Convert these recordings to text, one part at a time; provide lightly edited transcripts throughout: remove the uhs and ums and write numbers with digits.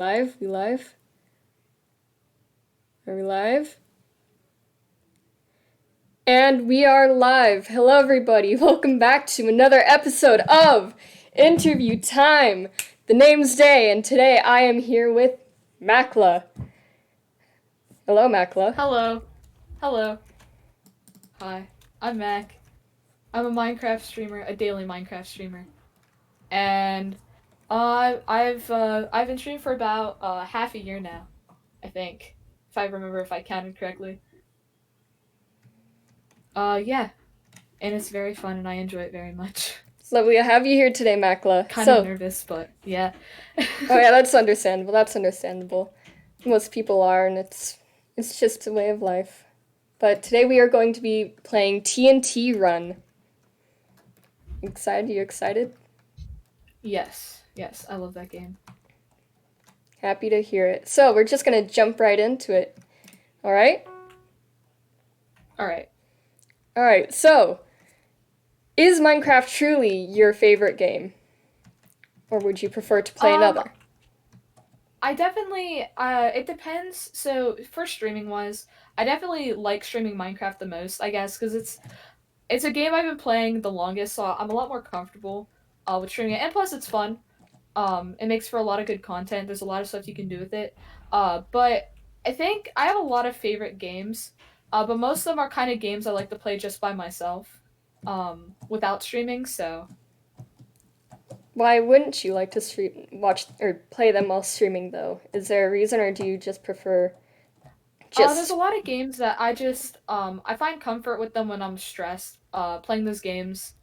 Live? We live? Are we live? And we are live. Hello, everybody. Welcome back to another episode of Interview Time. The name's Day, and today I am here with Makla. Hello, Makla. Hello. Hello. Hi. I'm Mac. I'm a Minecraft streamer, a daily Minecraft streamer. And I've been streaming for about half a year now, I think. If I counted correctly. Yeah. And it's very fun and I enjoy it very much. It's lovely to have you here today, Makla. Kind of nervous, but yeah. Oh yeah, that's understandable. That's understandable. Most people are, and it's just a way of life. But today we are going to be playing TNT Run. Excited? You excited? Yes. Yes, I love that game. Happy to hear it. So we're just gonna jump right into it. All right? Alright. All right. So, is Minecraft truly your favorite game, or would you prefer to play Um, another? I definitely it depends. So for streaming wise, I definitely like streaming Minecraft the most, I guess, because it's a game I've been playing the longest, so I'm a lot more comfortable with streaming it. And plus, it's fun. It makes for a lot of good content. There's a lot of stuff you can do with it. But I think I have a lot of favorite games. But most of them are kind of games I like to play just by myself, without streaming. So Why wouldn't you like to watch, or play them while streaming though? Is there a reason, or do you just prefer there's a just? lot of games that I find comfort with them when I'm stressed. Playing those games.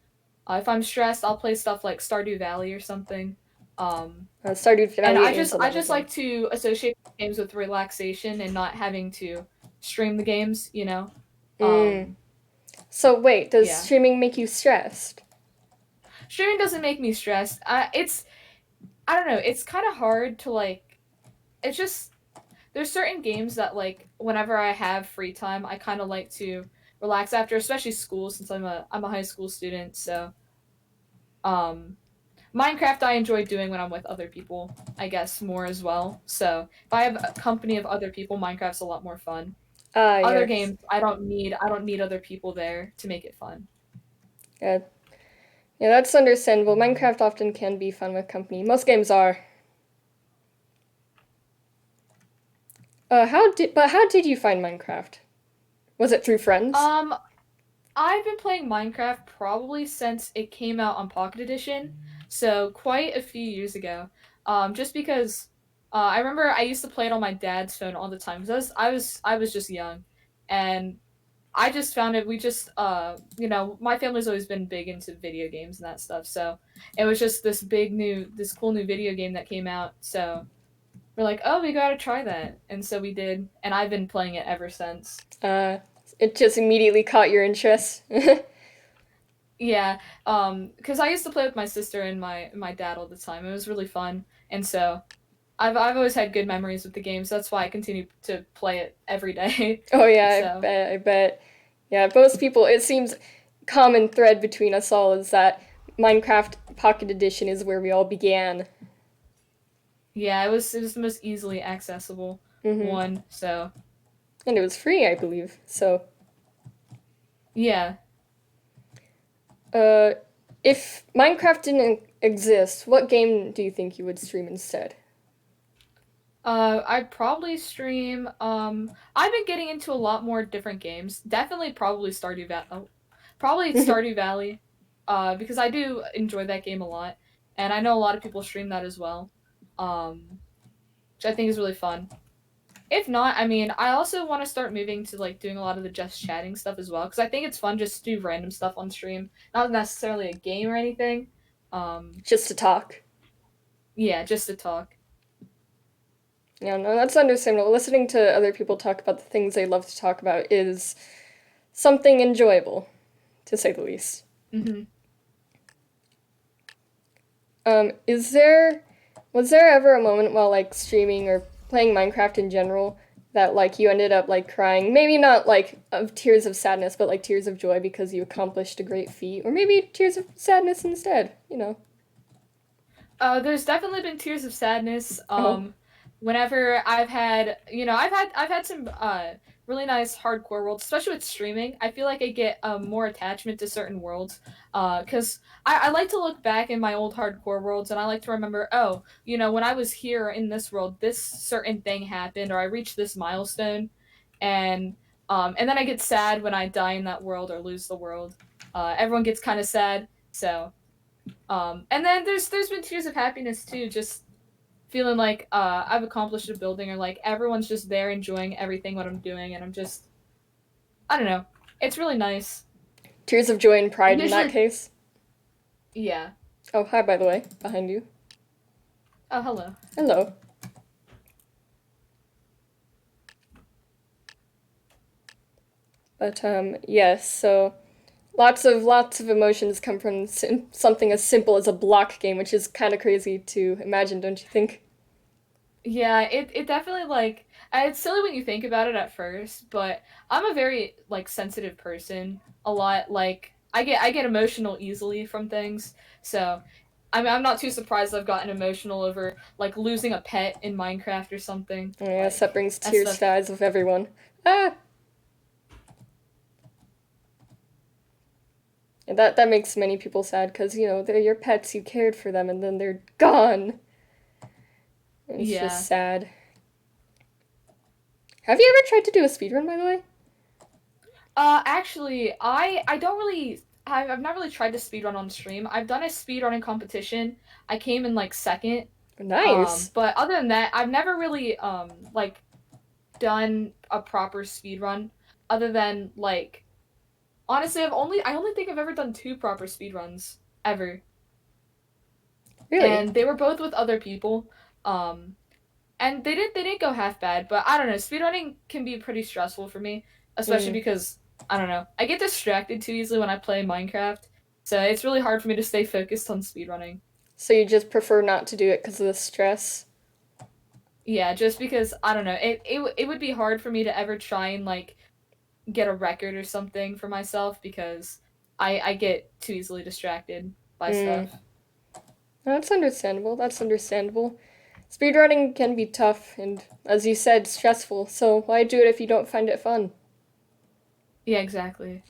If I'm stressed, I'll play stuff like Stardew Valley or something. Um, Stardew and Valley is a I lovely just game. like to associate games with relaxation and not having to stream the games. Mm. Um, So wait, does yeah, streaming make you stressed? streaming doesn't make me stressed. I don't know. It's kind of hard to like. It's just there's certain games that like whenever I have free time, I kind of like to relax after, especially school since I'm a high school student. So um, Minecraft I enjoy doing when I'm with other people, I guess more as well. So if I have a company of other people, Minecraft's a lot more fun. Ah, Other yes. games, I don't need other people there to make it fun. Yeah, yeah, that's understandable. Minecraft often can be fun with company. Most games are. How did you find Minecraft? Was it through friends? Um, I've been playing Minecraft probably since it came out on Pocket Edition, so quite a few years ago. Just because I remember I used to play it on my dad's phone all the time because I was just young, and I just found it. We just my family's always been big into video games and that stuff, so it was just this cool new video game that came out. So we're like, oh, we gotta try that, and so we did, and I've been playing it ever since. Uh, it just immediately caught your interest. Yeah, because I used to play with my sister and my dad all the time. It was really fun, and so I've always had good memories with the game. So that's why I continue to play it every day. Oh yeah, I So bet, I bet. Yeah, most people, it seems common thread between us all is that Minecraft Pocket Edition is where we all began. yeah, it was the most easily accessible Hmm. one. So And it was free, I believe. So, yeah, uh, if Minecraft didn't exist, what game do you think you would stream instead? I'd probably stream. I've been getting into a lot more different games. Definitely, probably Stardew Valley, because I do enjoy that game a lot, and I know a lot of people stream that as well, um, which I think is really fun. If not, I mean, I also want to start moving to like doing a lot of the just chatting stuff as well, because I think it's fun just to do random stuff on stream, not necessarily a game or anything. Um, Just to talk. yeah, just to talk. Yeah, no, that's understandable. Listening to other people talk about the things they love to talk about is something enjoyable, to say the least. Hmm. Is there was there ever a moment while like streaming or playing Minecraft in general that like you ended up like crying? Maybe not like of tears of sadness, but like tears of joy because you accomplished a great feat, or maybe tears of sadness instead. You know. There's definitely been tears of sadness. Oh. whenever I've had some really nice hardcore worlds, especially with streaming. I feel like I get more attachment to certain worlds, because I like to look back in my old hardcore worlds, and I like to remember, oh, when I was here in this world, this certain thing happened, or I reached this milestone, and and then I get sad when I die in that world or lose the world. Everyone gets kind of sad, so and then there's been tears of happiness too, just feeling like I've accomplished a building, or like everyone's just there enjoying everything what I'm doing, and I'm just, I don't know. It's really nice. Tears of joy and pride in that Usually, case. yeah. Oh, hi, by the way, behind you. Oh, hello. Hello. But yes, so lots of emotions come from something as simple as a block game, which is kind of crazy to imagine, don't you think? Yeah, it definitely like it's silly when you think about it at first, but I'm a very like sensitive person. A lot like I get emotional easily from things, so I'm not too surprised I've gotten emotional over like losing a pet in Minecraft or something. Oh, yes, that Like brings that tears to stuff. the eyes of everyone. Ah, and that makes many people sad because they're your pets, you cared for them, and then they're gone. It's just Yeah. sad. Have you ever tried to do a speedrun, by the way? Actually, I don't really. I've not really tried to speedrun on stream. I've done a speedrunning competition. I came in like second. Nice. But other than that, I've never really like done a proper speedrun. Other than like, honestly, I only think I've ever done two proper speedruns ever, Really? and they were both with other people. Um, and they didn't go half bad, but I don't know. Speedrunning can be pretty stressful for me, especially Mm. because I don't know. I get distracted too easily when I play Minecraft, so it's really hard for me to stay focused on speedrunning. So you just prefer not to do it because of the stress? Yeah, just because I don't know. It would be hard for me to ever try and like get a record or something for myself because I get too easily distracted by Mm. stuff. That's understandable. That's understandable. Speedrunning can be tough and, as you said, stressful. So why do it if you don't find it fun? Yeah, exactly.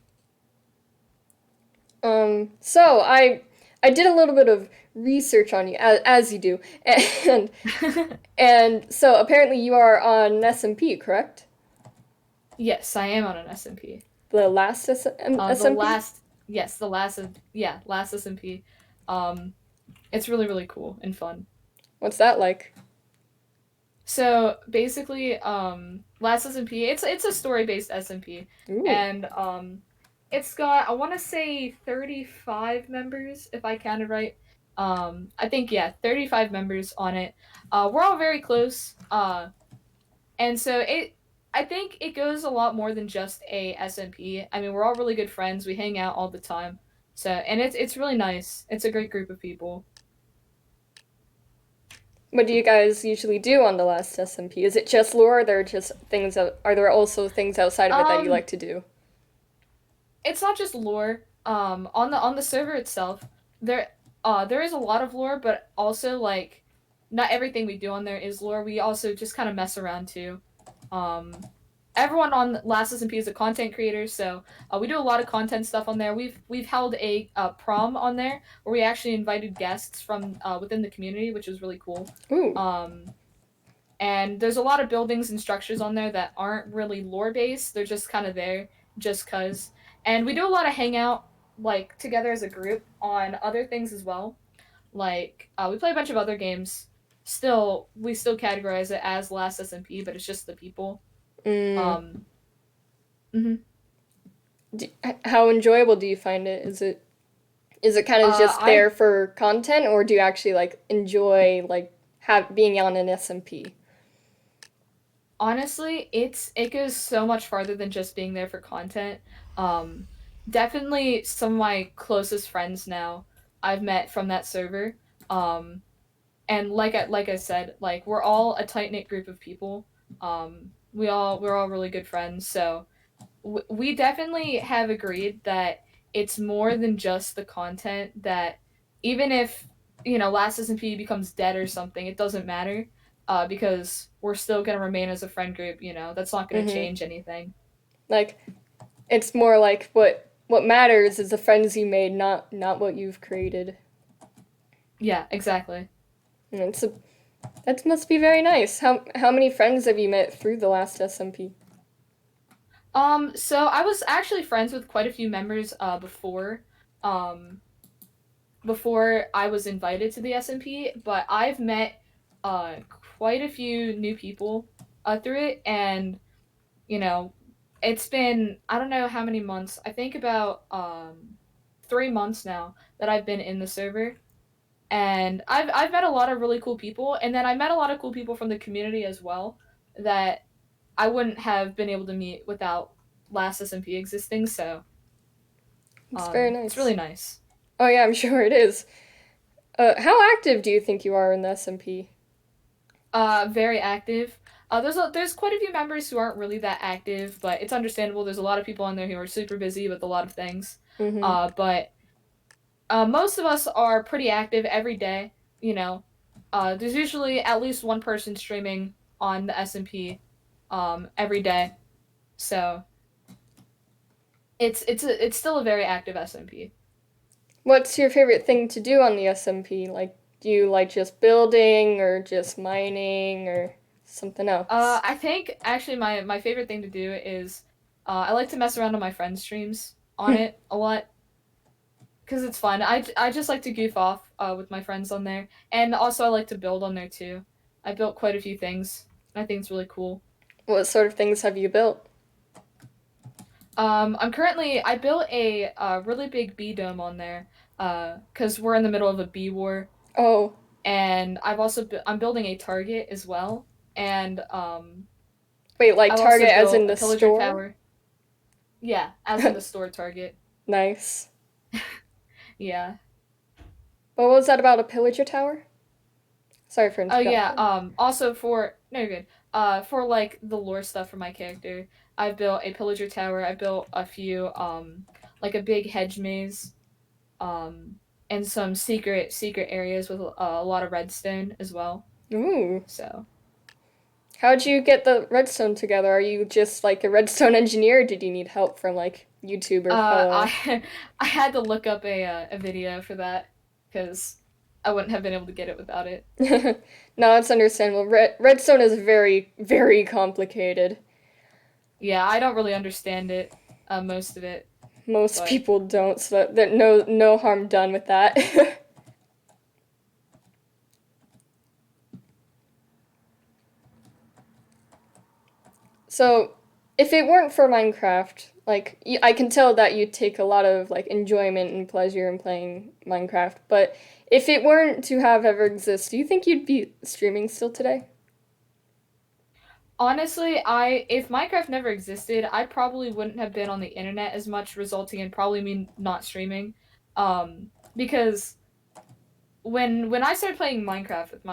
So I did a little bit of research on you, as you do, and and so apparently you are on SMP, correct? Yes, I am on an SMP. The last The SMP. last, yes, the last of yeah, last SMP. Um, it's really really cool and fun. What's that like? So basically, last SMP, it's a story based SMP, Ooh. and it's got I want to say 35 members if I counted right. I think yeah, 35 members on it. We're all very close. And so I think it goes a lot more than just a SMP. I mean, we're all really good friends. We hang out all the time. So, and it's really nice. It's a great group of people. What do you guys usually do on the last SMP? Is it just lore? Or are there just things? Are there also things outside of it that you Um, like to do? it's not just lore. On the server itself, there is a lot of lore, but also like not everything we do on there is lore. We also just kind of mess around too. Um, Everyone on Last SMP is a content creator, so we do a lot of content stuff on there. We've held a prom on there where we actually invited guests from within the community, which was really cool. Ooh. Um, and there's a lot of buildings and structures on there that aren't really lore based. They're just kind of there just cuz. And we do a lot of hangout like together as a group on other things as well. Like we play a bunch of other games. Still, we still categorize it as Last SMP, but it's just the people. Mm. Um, mhm. How enjoyable do you find it? Is it kind of just I there for content, or do you actually like enjoy like have being on an SMP? honestly, it goes so much farther than just being there for content. Um, Definitely some of my closest friends now I've met from that server. Um, and like I said, like we're all a tight knit group of people. We're all really good friends. So we definitely have agreed that it's more than just the content. That even if Last SMP becomes dead or something, it doesn't matter. because we're still gonna remain as a friend group. You know, that's not gonna Mm-hmm. change anything. Like it's more like what matters is the friends you made, not what you've created. Yeah, exactly. And that must be very nice. How many friends have you met through the last SMP? So I was actually friends with quite a few members um, before I was invited to the SMP, but I've met uh quite a few new people through it, and you know, it's been I don't know how many months. I think about 3 months now that I've been in the server, and I've met a lot of really cool people, and then I met a lot of cool people from the community as well that I wouldn't have been able to meet without Last SMP existing. So It's very it's really nice. nice. Oh yeah, I'm sure it is. How active do you think you are in the SMP? Very active. There's quite a few members who aren't really that active, but it's understandable. There's a lot of people on there who are super busy with a lot of things. Mm-hmm. But most of us are pretty active every day. You know, there's usually at least one person streaming on the SMP, every day. So it's still a very active SMP. What's your favorite thing to do on the SMP? Like, do you like just building or just mining or something else? I think actually my favorite thing to do is I like to mess around on my friends' streams on it a lot because it's fun. I just like to goof off with my friends on there, and also I like to build on there too. I built quite a few things. I think it's really cool. What sort of things have you built? I built a really big bee dome on there, because we're in the middle of a bee war, Oh, and I'm building a target as well, and wait, like I've also Target as built in a the pillager store? tower. Yeah, as in the store target. Nice. Yeah. What was that about a pillager tower? Sorry for Oh yeah. interrupting. Also for no, you're good. For like the lore stuff for my character, I've built a pillager tower. I built a few like a big hedge maze, um, and some secret areas with a lot of redstone as well. Ooh. So How'd you get the redstone together? Are you just like a redstone engineer, or did you need help from like YouTube or fellow? I I had to look up a video for that because I wouldn't have been able to get it without it. No, it's understandable. Redstone is very, very complicated. Yeah, I don't really understand it, most of it, Most but people don't, so no harm done with that. So, if it weren't for Minecraft, like I can tell that you take a lot of like enjoyment and pleasure in playing Minecraft, but if it weren't to have ever exist, do you think you'd be streaming still today? honestly, I if Minecraft never existed, I probably wouldn't have been on the internet as much, resulting in probably me not streaming. Because when I started playing Minecraft with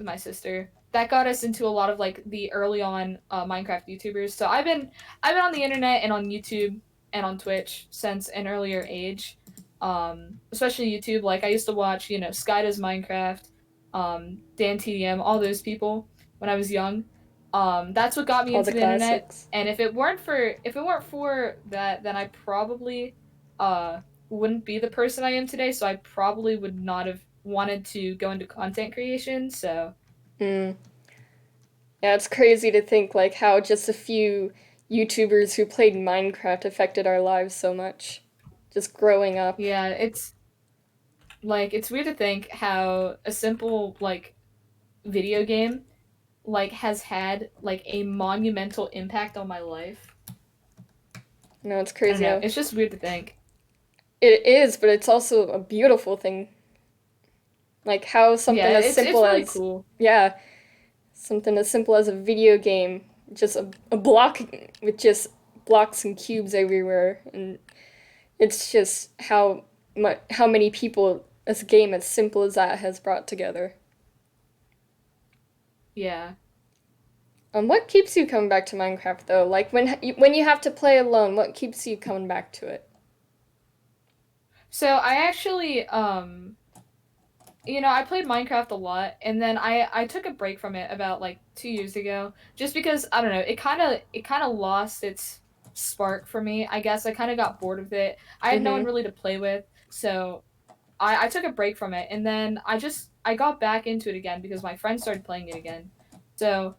my sister, that got us into a lot of like the early on Minecraft YouTubers. So I've been on the internet and on YouTube and on Twitch since an earlier age. Especially YouTube. Like I used to watch, Sky Does Minecraft, Dan TDM, all those people when I was young. That's what got me All the into the internet. classics. And if it weren't for that, then I probably uh wouldn't be the person I am today, so I probably would not have wanted to go into content creation. So, Mm. Yeah, it's crazy to think like how just a few YouTubers who played Minecraft affected our lives so much. Just growing up. yeah, it's weird to think how a simple like video game like has had like a monumental impact on my life. No, it's I don't crazy know. how It's just weird to think. it is, but it's also a beautiful thing. Like how something Yeah, as it's simple really as cool. yeah, something as simple as a video game, just a block with just blocks and cubes everywhere, and it's just how many people a game as simple as that has brought together. Yeah. What keeps you coming back to Minecraft though? Like when you have to play alone, what keeps you coming back to it? So I actually I played Minecraft a lot, and then I took a break from it about like 2 years ago, just because I don't know, it kind of lost its spark for me. I guess I kind of got bored of it. I had no one Mm-hmm. really to play with, so I took a break from it, and then I got back into it again because my friends started playing it again. So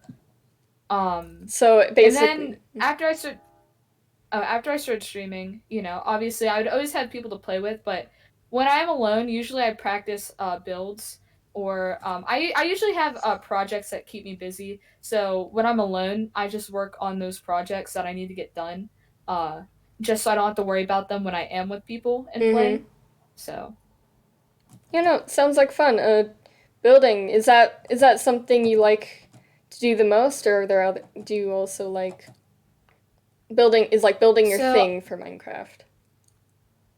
So and basically, then after I started streaming, obviously I would always have people to play with, but when I'm alone, usually I practice builds, or I usually have projects that keep me busy. So when I'm alone, I just work on those projects that I need to get done, uh, just so I don't have to worry about them when I am with people and mm-hmm. playing. So Sounds like fun. Building, is that something you like to do the most, or are there other? Do you also like building? Is like building your so thing for Minecraft?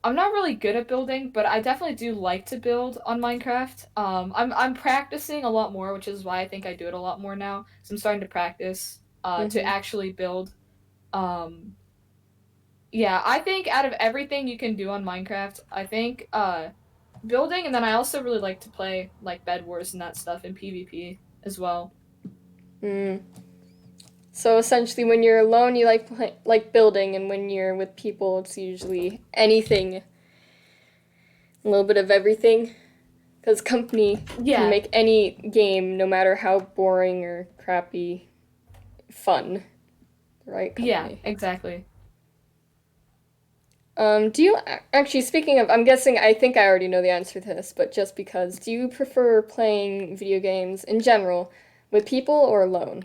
I'm not really good at building, but I definitely do like to build on Minecraft. I'm practicing a lot more, which is why I think I do it a lot more now. So I'm starting to practice to Mm-hmm. actually build. Um, yeah, I think out of everything you can do on Minecraft, I think building, and then I also really like to play like Bed Wars and that stuff in PvP as well. Mm. So essentially, when you're alone, you like building, and when you're with people, it's usually anything, a little bit of everything. Because company can Yeah, make any game, no matter how boring or crappy, fun. The right yeah, company. exactly. Do you actually, speaking of, I'm guessing, I think I already know the answer to this, but just because, do you prefer playing video games in general with people or alone?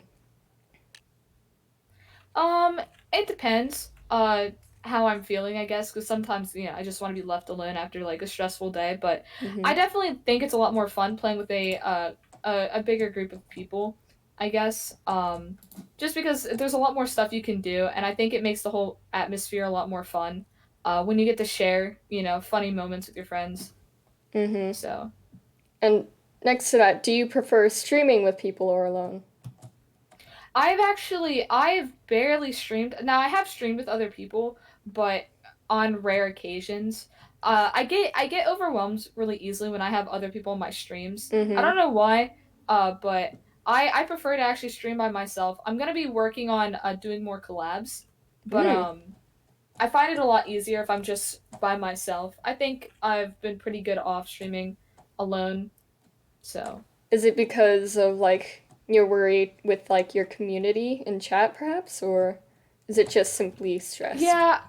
Um, it depends. How I'm feeling, I guess, because sometimes I just want to be left alone after like a stressful day. But I Mm-hmm. definitely think it's a lot more fun playing with a bigger group of people. I guess. Just because there's a lot more stuff you can do, and I think it makes the whole atmosphere a lot more fun. When you get to share, funny moments with your friends. Mm-hmm. So And next to that, do you prefer streaming with people or alone? I've barely streamed. Now I have streamed with other people, but on rare occasions. I get overwhelmed really easily when I have other people in my streams. I Mm-hmm. don't know why, but I prefer to actually stream by myself. I'm gonna be working on doing more collabs, but Mm. I find it a lot easier if I'm just by myself. I think I've been pretty good off streaming alone, so Is it because of like you're worried with like your community in chat perhaps, or is it just simply stress? yeah.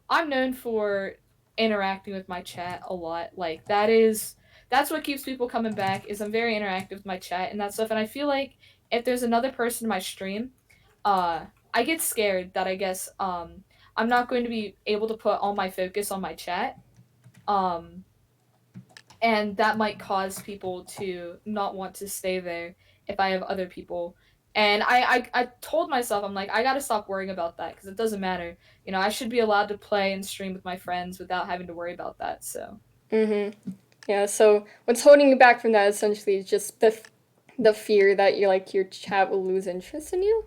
I'm known for interacting with my chat a lot. Like that's what keeps people coming back is I'm very interactive with my chat and that stuff. And I feel like if there's another person in my stream, I get scared that I guess I'm not going to be able to put all my focus on my chat. Um and that might cause people to not want to stay there if I have other people. And I told myself, I'm like, I gotta stop worrying about that because it doesn't matter. I should be allowed to play and stream with my friends without having to worry about that. So Mm-hmm. Yeah. So what's holding you back from that essentially is just the fear that your chat will lose interest in you.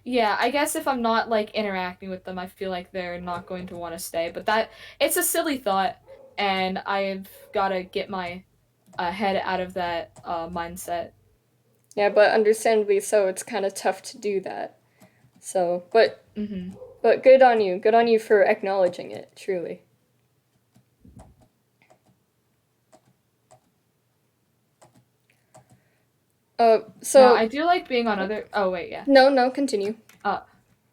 yeah, I guess if I'm not like interacting with them, I feel like they're not going to want to stay. But it's a silly thought, and I've gotta get my head out of that mindset. Yeah, but understandably so, it's kind of tough to do that. So, Mm-hmm. but good on you. Good on you for acknowledging it. Truly. Now So I do like being on other. Oh wait, yeah. no, no, continue. Uh,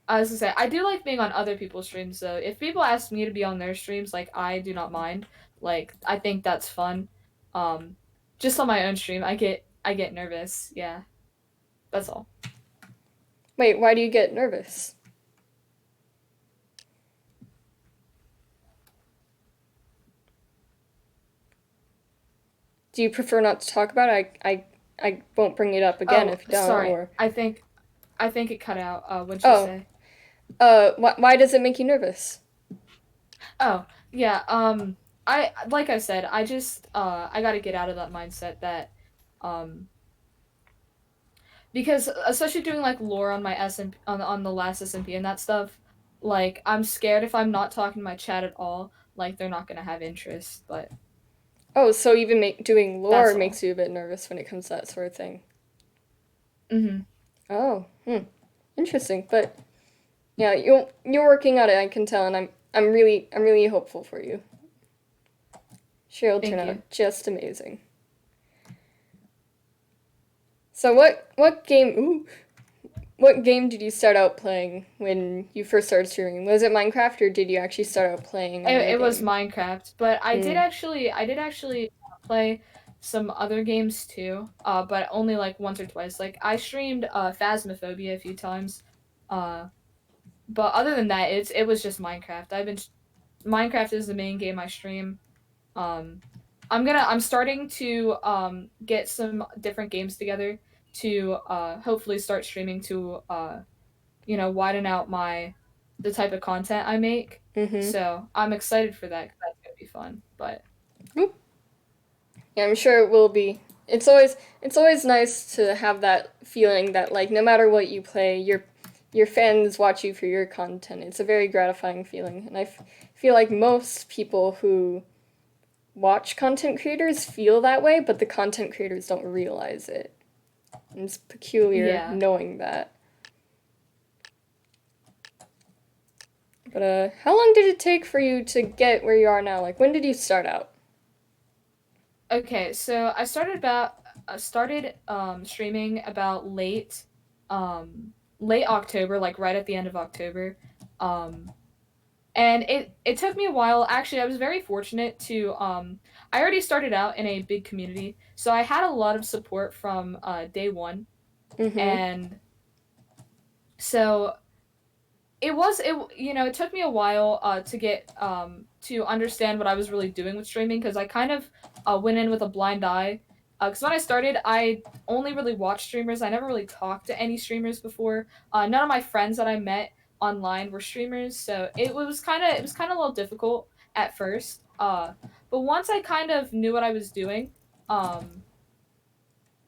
I was gonna say I do like being on other people's streams. So if people ask me to be on their streams, like I do not mind. Like I think that's fun. Um, just on my own stream, I get nervous. Yeah, that's all. Wait, why do you get nervous? Do you prefer not to talk about it? I won't bring it up again Oh, if you don't. sorry. Or I think it cut out. What'd you oh, say? why does it make you nervous? Oh, yeah. I like I said, I got to get out of that mindset that um because especially doing like lore on my on the last SMP and that stuff, like I'm scared if I'm not talking to my chat at all, like they're not gonna have interest. But Oh, so even doing lore that's all. makes you a bit nervous when it comes to that sort of thing. Hmm. Oh, interesting. But yeah, you're working at it. I can tell, and I'm really hopeful for you. Sure, it'll turn Thank you. out just amazing. So what game did you start out playing when you first started streaming? Was it Minecraft, or did you actually start out playing another It was game? Minecraft, but Hmm. I did actually play some other games too. But only like once or twice. Like I streamed Phasmophobia a few times. Uh, but other than that, it was just Minecraft. Minecraft is the main game I stream. Um, I'm starting to get some different games together to hopefully start streaming to widen out the type of content I make. Mm-hmm. So I'm excited for that 'cause that's gonna be fun. But Yeah, I'm sure it will be. It's always nice to have that feeling that like no matter what you play, your fans watch you for your content. It's a very gratifying feeling, and feel like most people who watch content creators feel that way, but the content creators don't realize it. And it's peculiar yeah. knowing that. But how long did it take for you to get where you are now? Like when did you start out? Okay, so I started streaming about late October, like right at the end of October. Um and it took me a while. Actually, I was very fortunate to I already started out in a big community, so I had a lot of support from day one. Mm-hmm. And so it took me a while to get to understand what I was really doing with streaming, because I kind of went in with a blind eye. Because when I started, I only really watched streamers. I never really talked to any streamers before. None of my friends that I met online were streamers, so it was kind of a little difficult at first. But once I kind of knew what I was doing, um,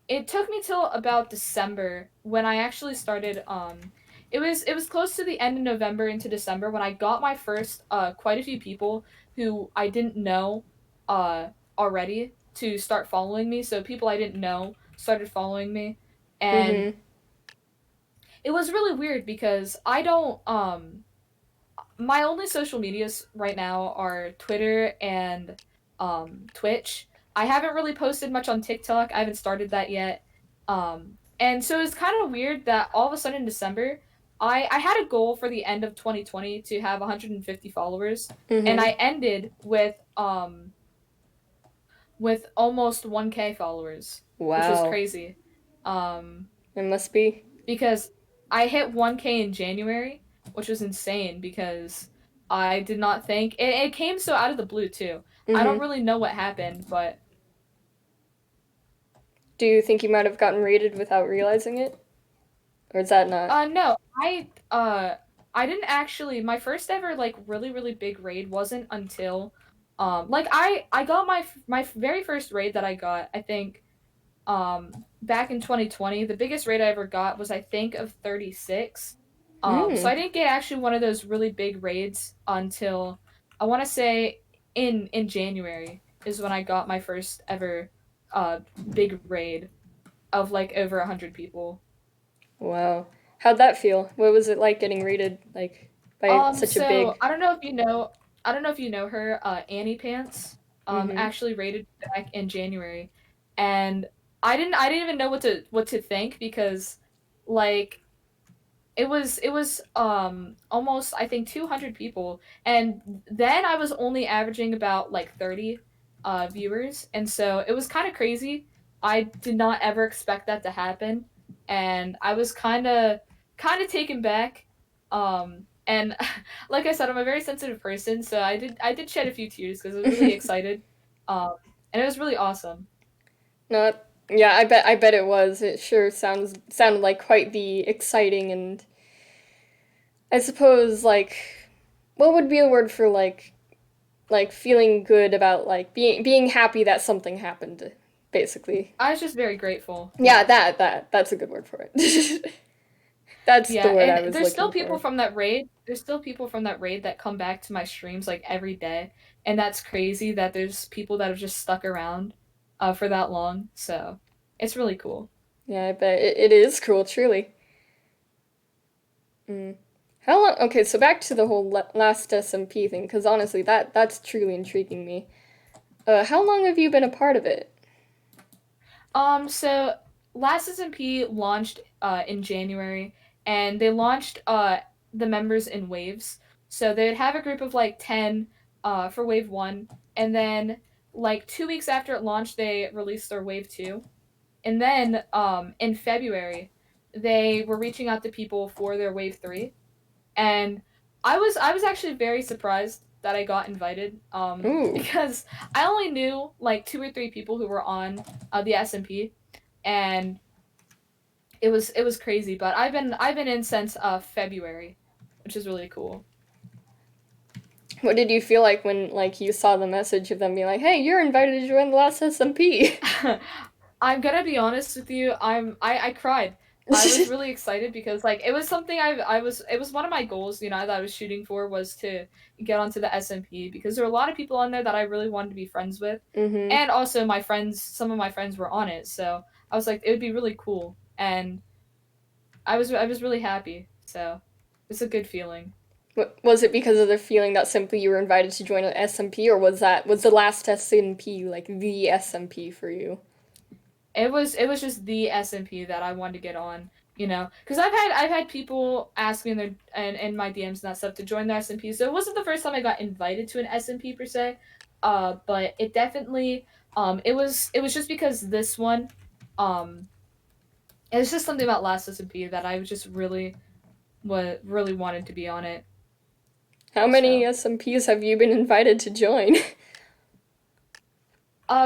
it took me till about December when I actually started. It was close to the end of November into December when I got my first quite a few people who I didn't know uh already to start following me. So people I didn't know started following me, and Mm-hmm. it was really weird because I don't my only social medias right now are Twitter and Twitch. I haven't really posted much on TikTok. I haven't started that yet. And so it's kind of weird that all of a sudden in December, I had a goal for the end of 2020 to have 150 followers, and Mm-hmm. I ended with almost 1K followers, which was Wow. crazy. Um, It must be. because I hit 1K in January, which was insane because I did not think it came so out of the blue too. I don't Mm-hmm. really know what happened, but Do you think you might have gotten raided without realizing it? Or is that not? no, I didn't actually. My first ever like really big raid wasn't until like I got my very first raid that I got, I think, back in 2020. The biggest rate I ever got was, I think, of 36. So Hmm. I didn't get actually one of those really big raids until, I want to say, in January is when I got my first ever big raid of like over 100 people. Wow. How'd that feel? What was it like getting raided like by such a So big? I don't know if you know her, Annie Pants, Mm-hmm. actually raided back in January, and I didn't even know what to think, because like it was almost, I think, 200 people, and then I was only averaging about like 30 viewers, and so it was kind of crazy. I did not ever expect that to happen, and I was kind of taken back. And like I said, I'm a very sensitive person, so I did shed a few tears because I was really excited. Um and it was really awesome. No. Yeah, I bet it was. It sure sounded like quite the exciting and I suppose like what would be a word for like feeling good about like being happy that something happened basically. I was just very grateful. Yeah, Yeah. that's a good word for it. That's the Yeah, word I and was looking for. there's still people from that raid that come back to my streams like every day, and that's crazy that there's people that have just stuck around for that long. So it's really cool. Yeah, I bet it is cool, truly. Mm. How long? Okay, so back to the whole last SMP thing, because honestly, that's truly intriguing me. How long have you been a part of it? So Last SMP launched in January, and they launched the members in waves. So they'd have a group of like 10 for wave 1, and then like 2 weeks after it launched they released their wave 2. And then in February they were reaching out to people for their wave 3, and I was actually very surprised that I got invited Ooh, because I only knew like 2 or 3 people who were on the SMP, and it was crazy. But I've been in since February, which is really cool. what did you feel like when like you saw the message of them being like, "Hey, you're invited to join the last SMP"? I'm gonna be honest with you. I cried. I was really excited because like it was something it was one of my goals, that I was shooting for, was to get onto the SMP because there were a lot of people on there that I really wanted to be friends with. Mm-hmm. And also some of my friends were on it. So I was like it would be really cool, and I was really happy. So it's a good feeling. Was it because of the feeling that simply you were invited to join an SMP, or was the last SMP like the SMP for you? It was just the SMP that I wanted to get on, because I've had people ask me in my DMs and that stuff to join the SMP. So it wasn't the first time I got invited to an SMP per se, but it definitely it was just because this one, um, it's just something about Last SMP that I just really wanted to be on it. How many So SMPs have you been invited to join?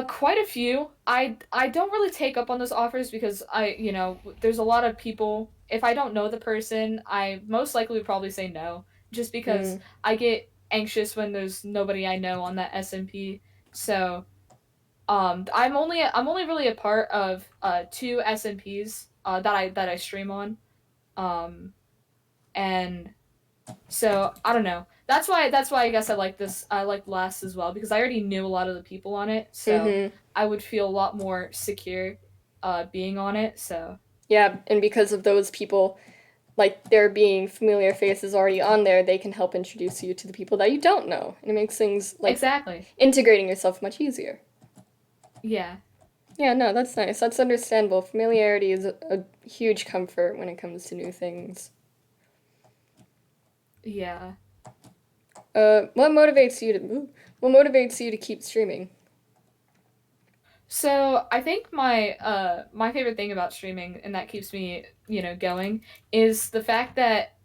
quite a few. I don't really take up on those offers because there's a lot of people. If I don't know the person, I most likely would probably say no, just because Mm, I get anxious when there's nobody I know on that SMP. So, I'm only really a part of two SMPs that I stream on. Um, and so I don't know. That's why I guess I like this. I like Last as well because I already knew a lot of the people on it, so mm-hmm. I would feel a lot more secure being on it. So Yeah, and because of those people, like there being familiar faces already on there, they can help introduce you to the people that you don't know, and it makes things like exactly. integrating yourself much easier. Yeah. Yeah, no, that's nice. That's understandable. Familiarity is a huge comfort when it comes to new things. Yeah. What motivates you to what motivates you to keep streaming? So I think my favorite thing about streaming and that keeps me, going, is the fact that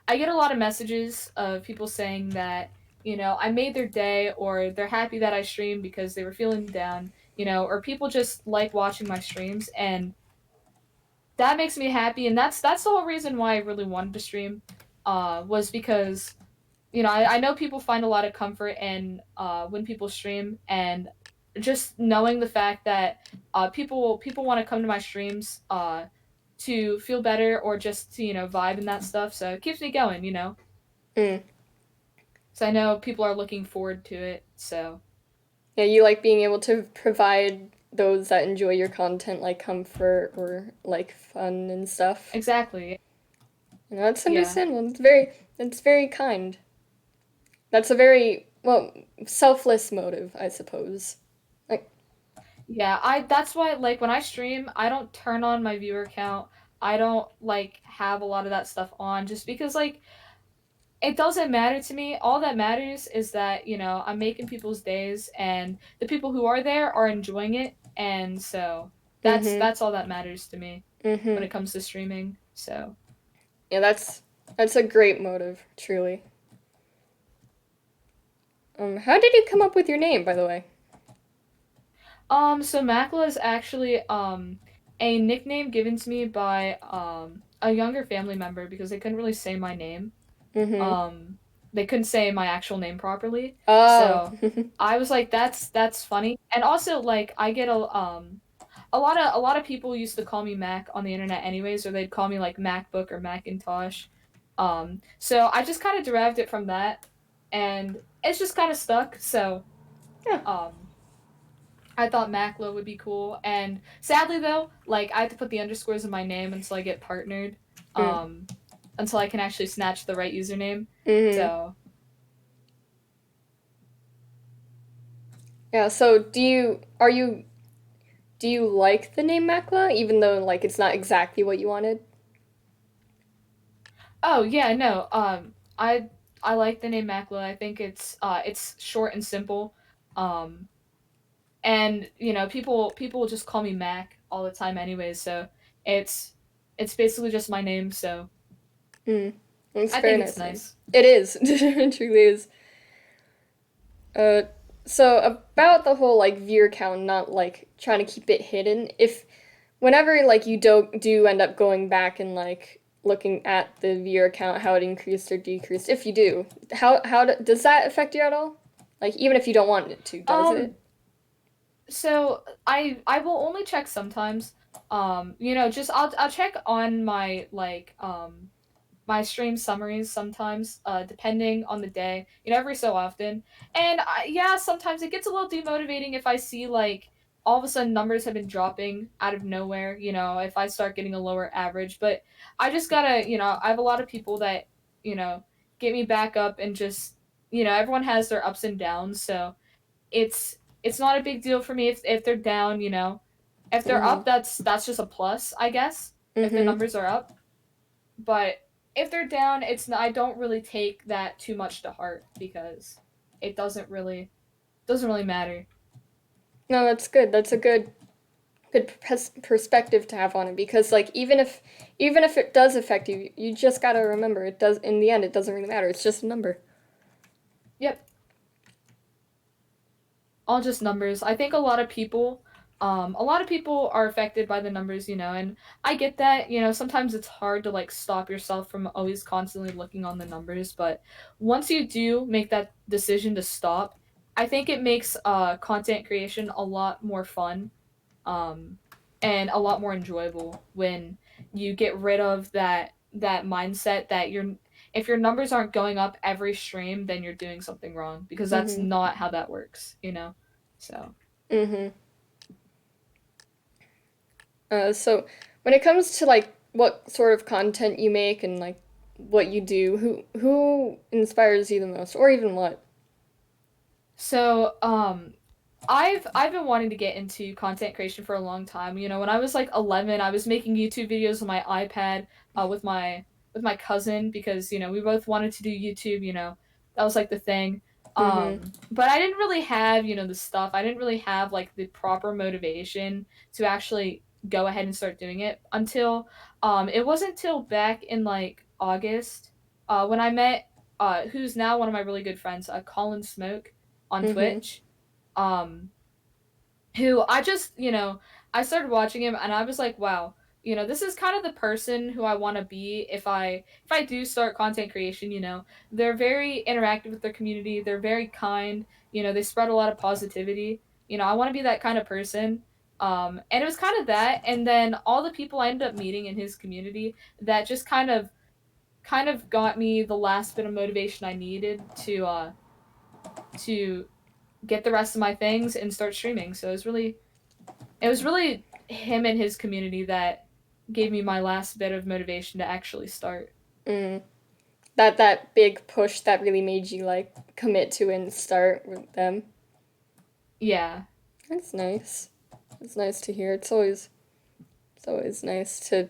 I get a lot of messages of people saying that, I made their day, or they're happy that I streamed because they were feeling down, or people just like watching my streams, and that makes me happy. And that's the whole reason why I really wanted to stream, was because, I know people find a lot of comfort in when people stream, and just knowing the fact that people want to come to my streams to feel better, or just to vibe and that stuff. So it keeps me going. Mm. So I know people are looking forward to it. So Yeah, you like being able to provide those that enjoy your content like comfort or like fun and stuff. exactly. You know, that's Yeah. understandable. It's very kind. That's a very well selfless motive, I suppose. Like, Yeah, I that's why, like, when I stream, I don't turn on my viewer count. I don't like have a lot of that stuff on, just because like it doesn't matter to me. All that matters is that, I'm making people's days, and the people who are there are enjoying it. And so mm-hmm, that's all that matters to me when mm-hmm. it comes to streaming. So Yeah, that's a great motive, truly. How did you come up with your name, by the way? so Makla is actually a nickname given to me by a younger family member because they couldn't really say my name. Mm-hmm. um they couldn't say my actual name properly, Oh. so I was like, that's funny. And also, like, I get a lot of people used to call me Mac on the internet anyways, or they'd call me like MacBook or Macintosh. So I just kind of derived it from that. and it's just kind of stuck. So Yeah. um, I thought Maclo would be cool, and sadly though, like I have to put the underscores in my name until I get partnered, Mm. um, until I can actually snatch the right username. Mhm. So Yeah. So do you like the name Makla even though like it's not exactly what you wanted? oh yeah, no, I like the name Maclo. I think it's short and simple, um, and you know people will just call me Mac all the time anyways. So it's it's basically just my name. So Mm. It's a I very think it's nice name. nice. It is. It truly is. Uh, so about the whole like viewer count, not like trying to keep it hidden. If whenever like you do end up going back and like looking at the viewer count, how it increased or decreased, if you do, does that affect you at all? Like even if you don't want it to, does Um, it? so I will only check sometimes. You know, just I'll check on my my stream summaries sometimes, depending on the day, you know, every so often. And yeah, sometimes it gets a little demotivating if I see like all of a sudden numbers have been dropping out of nowhere, you know, if I start getting a lower average. But I just gotta, you know, I have a lot of people that, you know, get me back up and just, you know, everyone has their ups and downs. So it's not a big deal for me if they're down, you know. If they're Mm-hmm. up, that's just a plus, I guess, if the Mm-hmm. numbers are up. But if they're down, it's not, I don't really take that too much to heart because it doesn't really matter. No, that's good. That's a good perspective to have on it because like even if it does affect you, you just gotta remember it does in the end it doesn't really matter. It's just a number. Yep, all just numbers. I think a lot of people are affected by the numbers, you know, and I get that, you know, sometimes it's hard to like stop yourself from always constantly looking on the numbers, but once you do make that decision to stop, I think it makes content creation a lot more fun, um, and a lot more enjoyable when you get rid of that mindset that you're if your numbers aren't going up every stream, then you're doing something wrong because that's Mm-hmm. not how that works, you know. So Mm-hmm. So when it comes to like what sort of content you make and like what you do, who inspires you the most, or even what? so I've been wanting to get into content creation for a long time. You know, when I was like 11, I was making YouTube videos on my iPad with my cousin because, you know, we both wanted to do YouTube, you know. That was like the thing. Mm-hmm. But I didn't really have, you know, the stuff. I didn't really have like the proper motivation to actually go ahead and start doing it until it wasn't till back in like August when I met who's now one of my really good friends, Colin Smoke on Mm-hmm. Twitch. Um, who I just, you know, I started watching him and I was like, wow, you know, this is kind of the person who I want to be if I do start content creation, you know. They're very interactive with their community, they're very kind, you know, they spread a lot of positivity. You know, I want to be that kind of person. And it was kind of that, and then all the people I ended up meeting in his community that just kind of got me the last bit of motivation I needed to get the rest of my things and start streaming. So it was really him and his community that gave me my last bit of motivation to actually start. Mm. That big push that really made you like commit to and start with them. Yeah. That's nice. It's nice to hear. It's always nice to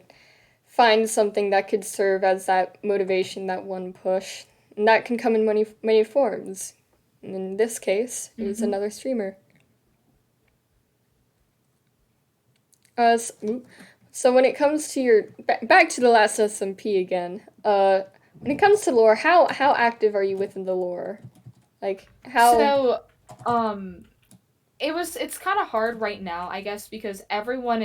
find something that could serve as that motivation, that one push. And that can come in many forms. And in this case, it was Mm-hmm. another streamer. Uh, so, so when it comes to your back to the last SMP again, when it comes to lore, how active are you within the lore? Like how So, um, it's kind of hard right now, I guess, because everyone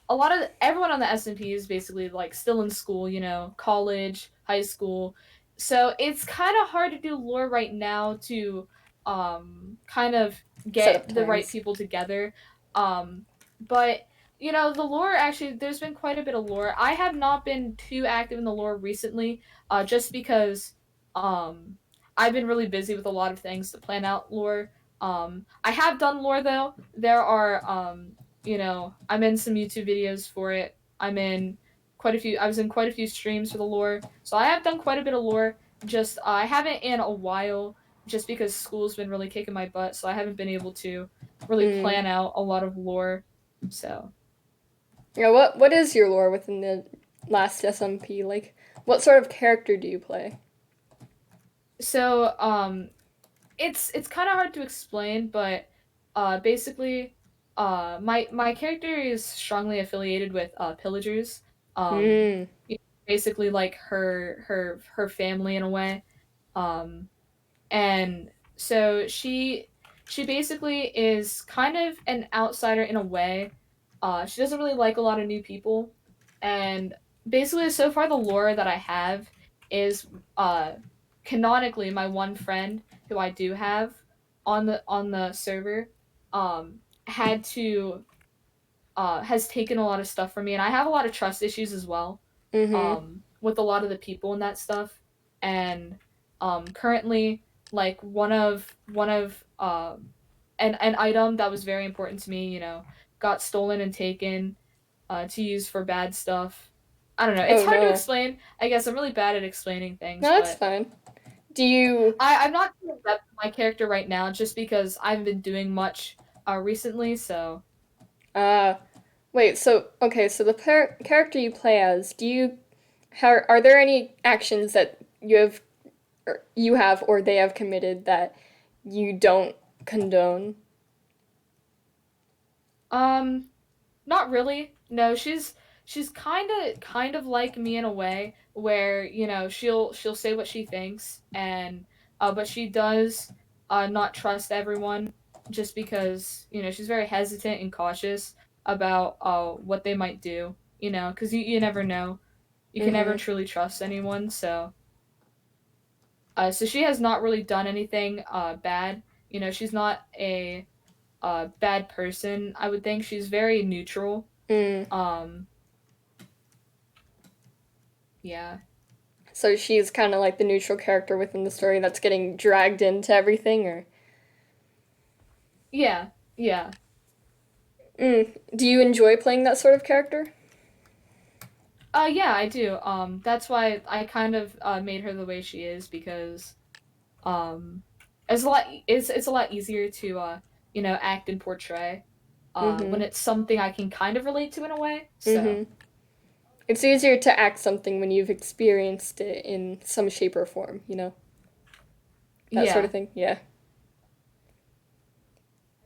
on the SMP is basically like still in school, you know, college, high school. So it's kind of hard to do lore right now to kind of set up get the right times? people together. Um, but you know, the lore actually there's been quite a bit of lore. I have not been too active in the lore recently, just because um I've been really busy with a lot of things to plan out lore. I have done lore though. There are I'm in some YouTube videos for it. I was in quite a few streams for the lore. So I have done quite a bit of lore. Just I haven't in a while just because school's been really kicking my butt, so I haven't been able to really Mm. plan out a lot of lore. So Yeah, what is your lore within the Last SMP? Like, what sort of character do you play? so it's kind of hard to explain, but basically, my character is strongly affiliated with pillagers. Um, Mm. basically, like her family in a way. Um, and so she basically is kind of an outsider in a way. She doesn't really like a lot of new people, and basically, so far the lore that I have is uh, canonically my one friend who I do have on the server had to has taken a lot of stuff from me, and I have a lot of trust issues as well Mm-hmm. with a lot of the people and that stuff. And currently, like one of an item that was very important to me, got stolen and taken to use for bad stuff. I don't know. It's Oh hard to no. explain. I guess I'm really bad at explaining No, things, that's but fine. Do you I'm not in depth with my character right now, just because I haven't been doing much recently. So uh wait, so okay, so the character you play as, do you are there any actions that you have or they have committed that you don't condone? um, not really. No, she's kind of like me in a way where, she'll say what she thinks, and but she does not trust everyone just because, she's very hesitant and cautious about what they might do, cuz you never know. You can never Mm-hmm. truly trust anyone, so so she has not really done anything bad. She's not a bad person. I would think she's very neutral. Mm. Um yeah. So she's kind of like the neutral character within the story that's getting dragged into everything, or Yeah, yeah, do you enjoy playing that sort of character? yeah. I do. That's why I kind of made her the way she is because um, it's a lot easier to act and portray when Mm-hmm. it's something I can kind of relate to in a way. So Mm-hmm. It's easier to act something when you've experienced it in some shape or form, that sort of yeah, thing. Yeah.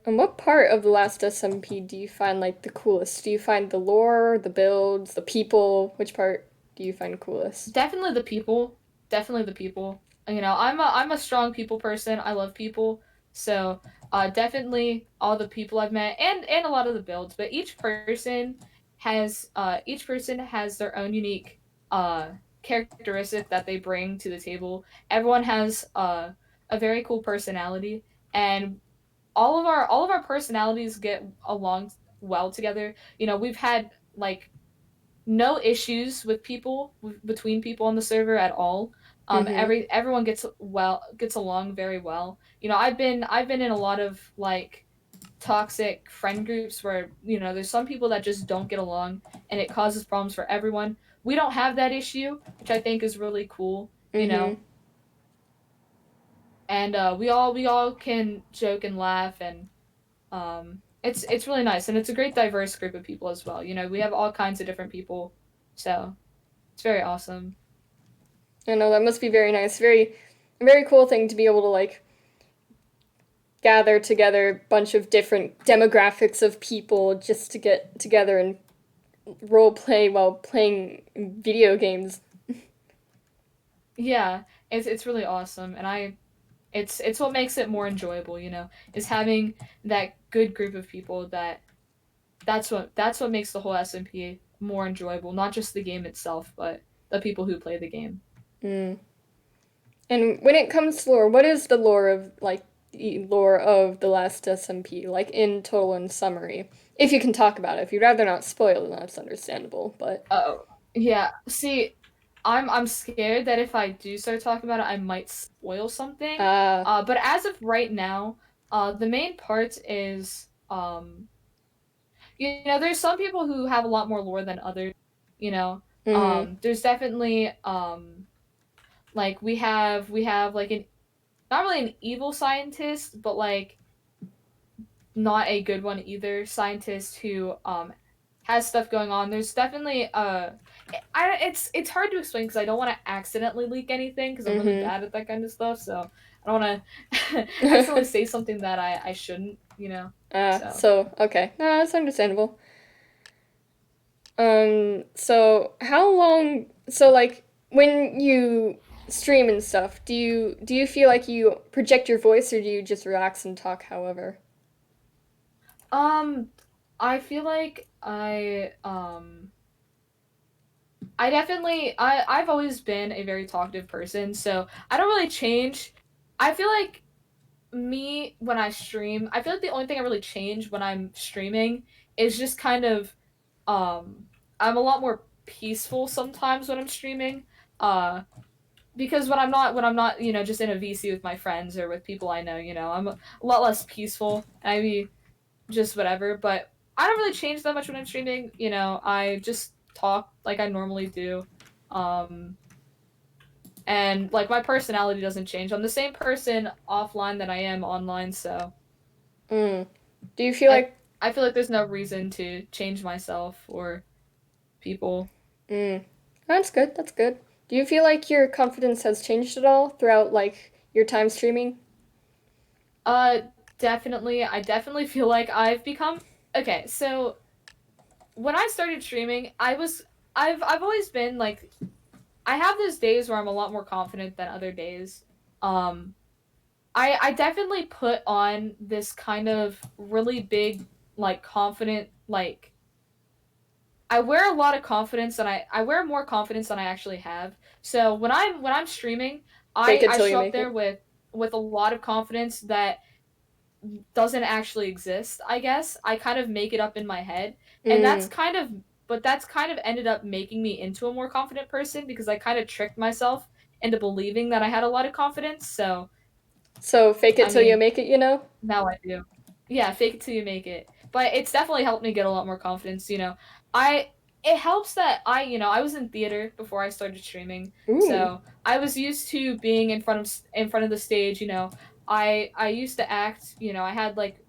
And what part of the last SMP do you find like the coolest? Do you find the lore, the builds, the people? Which part do you find coolest? definitely the people, definitely the people. I'm a strong people person. I love people, so definitely all the people I've met and a lot of the builds. But each person has their own unique uh characteristic that they bring to the table. Everyone has a very cool personality, and all of our personalities get along well together. We've had like no issues with people between people on the server at all. Mm-hmm. Everyone gets along very well. I've been in a lot of like toxic friend groups where there's some people that just don't get along and it causes problems for everyone. We don't have that issue, which I think is really cool. Mm-hmm. And we all can joke and laugh, and it's really nice, and it's a great diverse group of people as well. We have all kinds of different people, so it's very awesome. I know that must be very nice. Very cool thing to be able to like gather together a bunch of different demographics of people just to get together and role play while playing video games. Yeah, it's really awesome, and it's what makes it more enjoyable. Is having that good group of people that's what makes the whole SMP more enjoyable. Not just the game itself, but the people who play the game. Mm. And when it comes to lore, what is the lore of like the lore of the last SMP, like in total and summary? If you can talk about it. If you'd rather not spoil, then that's understandable. But Oh, yeah. See, I'm scared that if I do start talking about it, I might spoil something. Uh, But as of right now, the main part is there's some people who have a lot more lore than others. You know, mm, there's definitely like we have like an not really an evil scientist, but like not a good one either. Scientist who has stuff going on. There's definitely it's hard to explain because I don't want to accidentally leak anything because I'm really mm-hmm. bad at that kind of stuff. So I don't want to accidentally say something that I shouldn't. So So okay, no, that's understandable. So how long? So like when you stream and stuff, do you feel like you project your voice or do you just relax and talk? However. um I feel like I definitely I've always been a very talkative person, so I don't really change. I feel like me when I stream, I feel like the only thing I really change when I'm streaming is just kind of I'm a lot more peaceful sometimes when I'm streaming. Because when I'm not, just in a VC with my friends or with people I know, I'm a lot less peaceful. I mean, just whatever, but I don't really change that much when I'm streaming. I just talk like I normally do. Um and like my personality doesn't change. I'm the same person offline that I am online, so Mm. Do you feel I like I feel like there's no reason to change myself or people. mm, that's good. That's good. Do you feel like your confidence has changed at all throughout like your time streaming? Uh Definitely. I definitely feel like I've become okay, so when I started streaming, I've always been like I have those days where I'm a lot more confident than other days. Um I definitely put on this kind of really big like confident like I wear a lot of confidence and I wear more confidence than I actually have. So when I'm streaming, Fake I it I till you show up make there it. with a lot of confidence that doesn't actually exist, I guess. I kind of make it up in my head. And Mm. that's kind of ended up making me into a more confident person because I kind of tricked myself into believing that I had a lot of confidence. So, So fake it I till you mean, make it. You know. now I do. Yeah, fake it till you make it. But it's definitely helped me get a lot more confidence. I it helps that I was in theater before I started streaming. Ooh. So, I was used to being in front of the stage. I used to act. I had like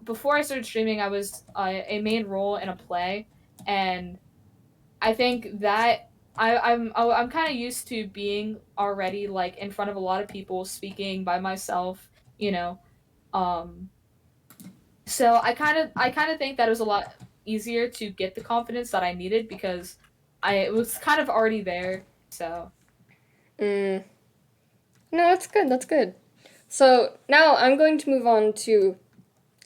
before I started streaming, I was a main role in a play, and I think that I'm kind of used to being already like in front of a lot of people speaking by myself, you know. Um so I kind of think that it was a lot easier to get the confidence that I needed because I was kind of already there. So, Mm. No, that's good. That's good. So now I'm going to move on to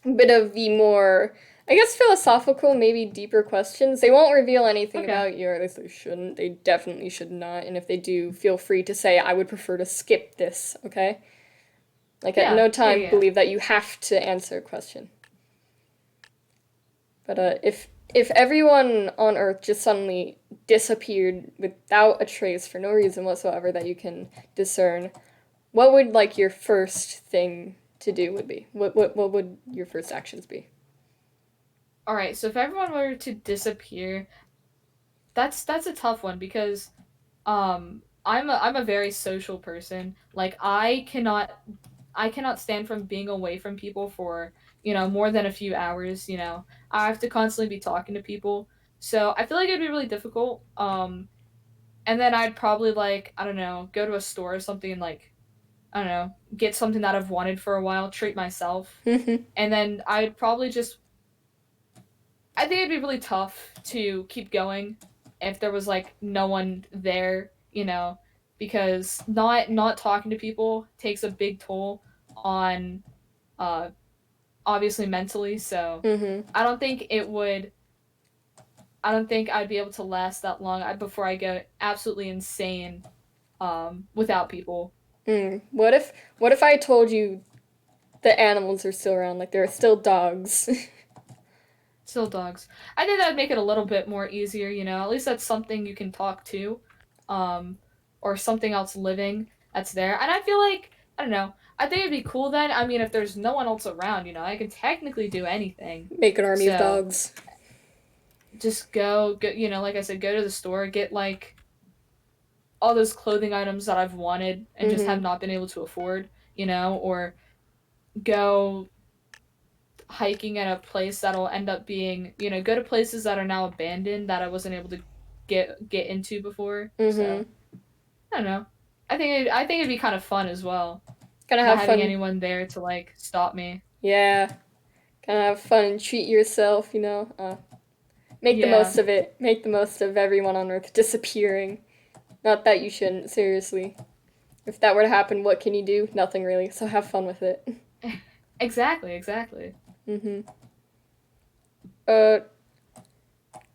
a bit of the more, I guess, philosophical, maybe deeper questions. They won't reveal anything okay. about you, or at least they shouldn't. They definitely should not. And if they do, feel free to say, I would prefer to skip this, okay? Like, at Yeah. no Yeah, time yeah. believe that you have to answer a question. But if everyone on Earth just suddenly disappeared without a trace for no reason whatsoever that you can discern, what would like your first thing to do would be? What would your first actions be? All right. So if everyone were to disappear, that's a tough one because I'm a very social person. Like I cannot stand from being away from people for, more than a few hours, I have to constantly be talking to people. So I feel like it'd be really difficult. And then I'd probably like, I don't know, go to a store or something and like, I don't know, get something that I've wanted for a while, treat myself. And then I'd probably just I think it'd be really tough to keep going if there was like no one there, because not talking to people takes a big toll on uh obviously mentally, so Mm-hmm. I don't think it would I don't think I'd be able to last that long before I go absolutely insane without people. Mm. What if I told you the animals are still around, like there are still dogs? Still dogs. I think that would make it a little bit more easier, you know. At least that's something you can talk to, um, or something else living that's there. And I feel like I don't know. I think it'd be cool then. I mean, if there's no one else around, you know, I can technically do anything. Make an army of So dogs. just go, you know, like I said, go to the store, get like all those clothing items that I've wanted and just have Mm-hmm. not been able to afford, you know, or go hiking at a place that'll end up being, you know, go to places that are now abandoned that I wasn't able to get into before. So Mm-hmm. I don't know. I think it'd be kind of fun as well, Gonna not have having fun. anyone there to like stop me. Yeah. Gonna have fun and treat yourself, you know? Make the Yeah, most of it. Make the most of everyone on Earth disappearing. Not that you shouldn't, seriously. If that were to happen, what can you do? Nothing really, so have fun with it. exactly, exactly. Mm-hmm. Uh,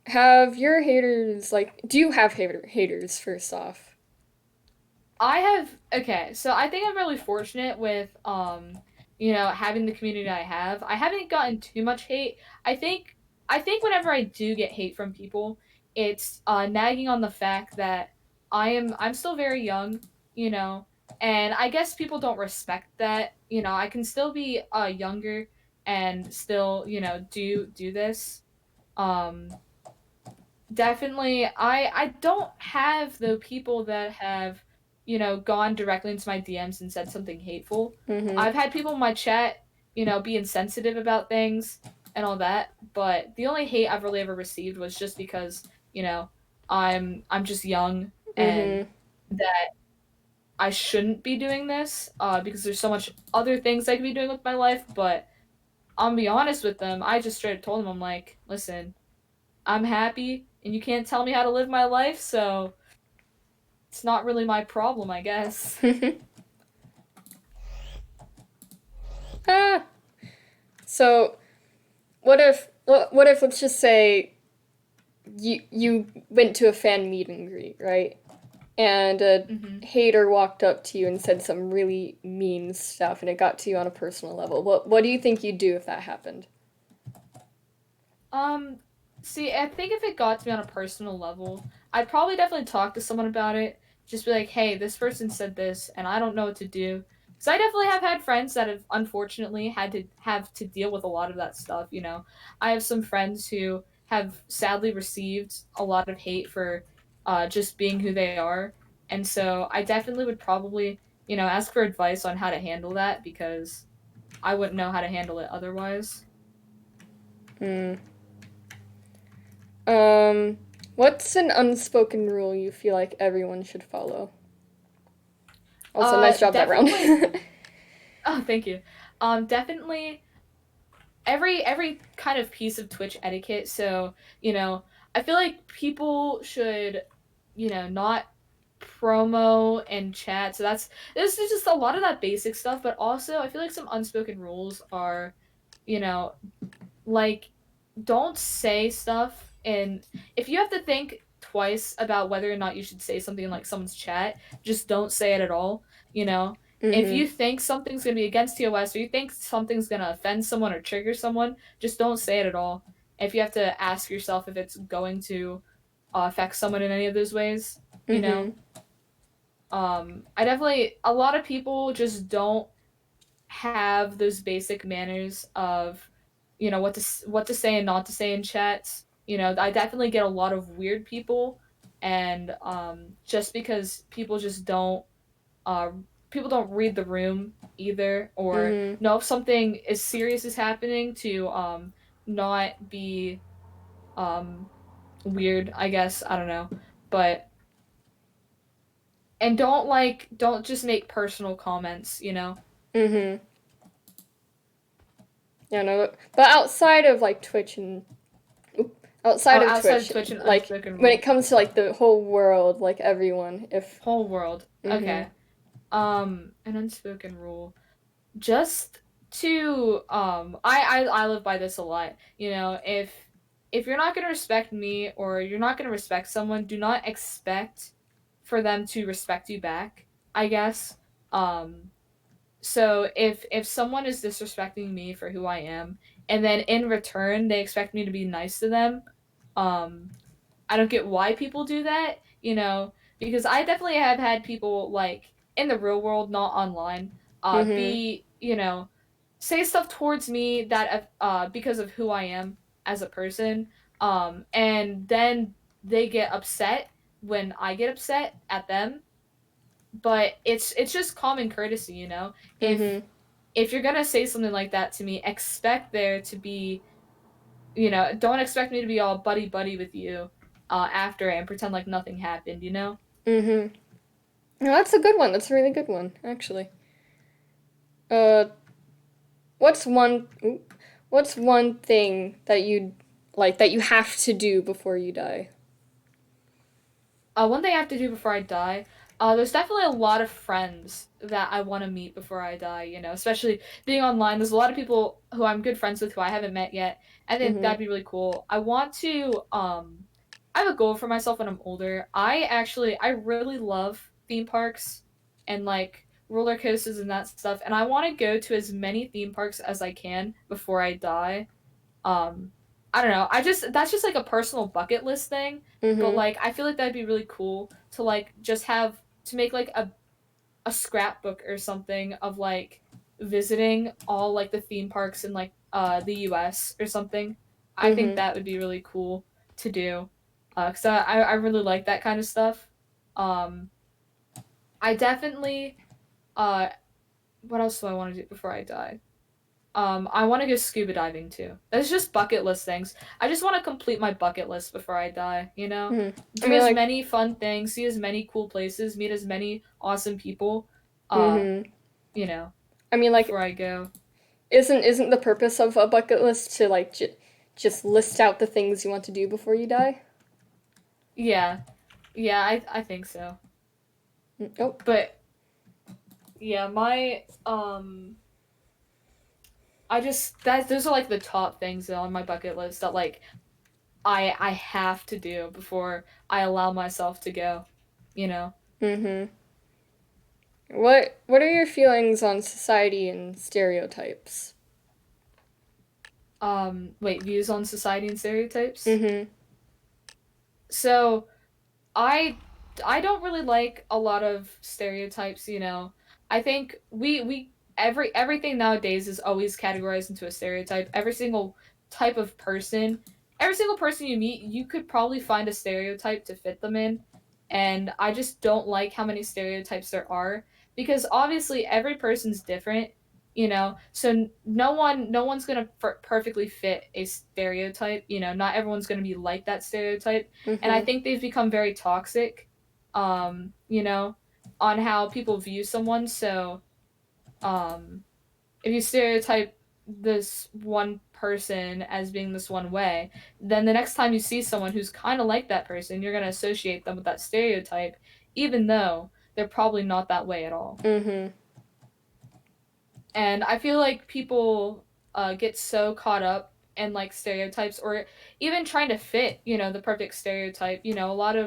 have your haters, like, do you have haters, first off? I have okay, so I think I'm really fortunate with you know, having the community I have. I haven't gotten too much hate. I think whenever I do get hate from people, it's nagging on the fact that I'm still very young, you know, and I guess people don't respect that. You know, I can still be younger and still, you know, do this. Um Definitely. I don't have the people that have, you know, gone directly into my DMs and said something hateful. Mm-hmm. I've had people in my chat, you know, be insensitive about things and all that, but the only hate I've really ever received was just because, you know, I'm just young and Mm-hmm. that I shouldn't be doing this because there's so much other things I could be doing with my life, but I'll be honest with them. I just straight up told them I'm like, "Listen, I'm happy and you can't tell me how to live my life, so it's not really my problem, I guess." ah. So, what if let's just say you went to a fan meet and greet, right? And a hmm hater walked up to you and said some really mean stuff, and it got to you on a personal level. What do you think you'd do if that happened? Um, See, I think if it got to me on a personal level, I'd probably definitely talk to someone about it. Just be like, hey, this person said this, and I don't know what to do. Because I definitely have had friends that have unfortunately had to have to deal with a lot of that stuff. You know, I have some friends who have sadly received a lot of hate for just being who they are. And so I definitely would probably, you know, ask for advice on how to handle that because I wouldn't know how to handle it otherwise. Hmm. Um, what's an unspoken rule you feel like everyone should follow? Also, nice job that round. Definitely. Oh, thank you. Definitely every kind of piece of Twitch etiquette. So you know, I feel like people should, you know, not promo and chat. So that's this is just a lot of that basic stuff. But also, I feel like some unspoken rules are, you know, like don't say stuff and if you have to think twice about whether or not you should say something in like someone's chat, just don't say it at all, you know. If Mm-hmm. you think something's going to be against TOS or you think something's going to offend someone or trigger someone, just don't say it at all. If you have to ask yourself if it's going to affect someone in any of those ways, you know. Mm-hmm. I definitely a lot of people just don't have those basic manners of, you know, what to say and not to say in chats. You know, I definitely get a lot of weird people, and just because uh, people don't read the room either, or Mm-hmm. know if something is serious is happening to not be um weird. I guess I don't know, but and don't just make personal comments. You know. Mm-hmm. Yeah, no, but outside of like Twitch and outside Oh, of outside of Twitch, Twitch and like unspoken when it rule. comes to like the whole world, like everyone, if Whole world. mm-hmm. Okay. An unspoken rule. Just to I live by this a lot. You know, if you're not gonna respect me or you're not gonna respect someone, do not expect for them to respect you back, I guess. So if someone is disrespecting me for who I am and then in return they expect me to be nice to them. Um, I don't get why people do that, because I definitely have had people like in the real world, not online, Mhm. be say stuff towards me that because of who I am as a person, and then they get upset when I get upset at them. But it's just common courtesy, if Mhm. if you're gonna say something like that to me, expect there to be, don't expect me to be all buddy buddy with you after and pretend like nothing happened. Mhm. No, that's a good one. That's a really good one, actually. Uh, what's one ooh, what's one thing that you have to do before you die? One thing I have to do before I die, there's definitely a lot of friends that I want to meet before I die, especially being online. There's a lot of people who I'm good friends with who I haven't met yet. I think Mhm. that'd be really cool. I have a goal for myself when I'm older. I really love theme parks and like roller coasters and that stuff, and I want to go to as many theme parks as I can before I die. um I don't know, that's just like a personal bucket list thing, but Mhm. like I feel like that'd be really cool to like just have to make like a scrapbook or something of like visiting all like the theme parks in like the US or something. I think Mhm. that would be really cool to do, because I really like that kind of stuff. um I definitely uh what else do I want to do before I die? I want to go scuba diving too. That's just bucket list things. I just want to complete my bucket list before I die, Mhm. I Do mean, as like, many fun things, see as many cool places, meet as many awesome people, uh, mhm. you know, I mean, like, before I go. isn't the purpose of a bucket list to like just list out the things you want to do before you die? Yeah. Yeah, I think so. Oh. But yeah, I just that those are like the top things on my bucket list that like I have to do before I allow myself to go, you know. Mhm. What are your feelings on society and stereotypes? Wait, views on society and stereotypes? Mhm. So I I don't really like a lot of stereotypes. I think we everything nowadays is always categorized into a stereotype. Every single person you meet, you could probably find a stereotype to fit them in. And I just don't like how many stereotypes there are, because obviously every person's different. So no one's going to perfectly fit a stereotype. Not everyone's going to be like that stereotype, and I Mhm. think they've become very toxic, you know, on how people view someone. So, um, if you stereotype this one person as being this one way, then the next time you see someone who's kind of like that person, you're going to associate them with that stereotype, even though they're probably not that way at all. Mhm. And I feel like people get so caught up in like stereotypes, or even trying to fit the perfect stereotype. A lot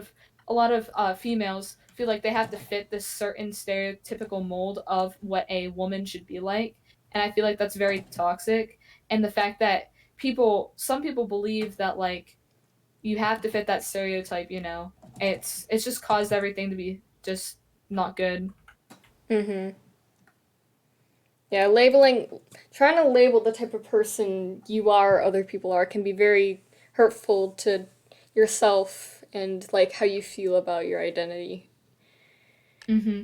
of females feel like they have to fit this certain stereotypical mold of what a woman should be like, and I feel like that's very toxic. And the fact that some people believe that like you have to fit that stereotype. It's just caused everything to be just not good. Mhm. Yeah, trying to label the type of person you are, other people are, can be very hurtful to yourself and like how you feel about your identity.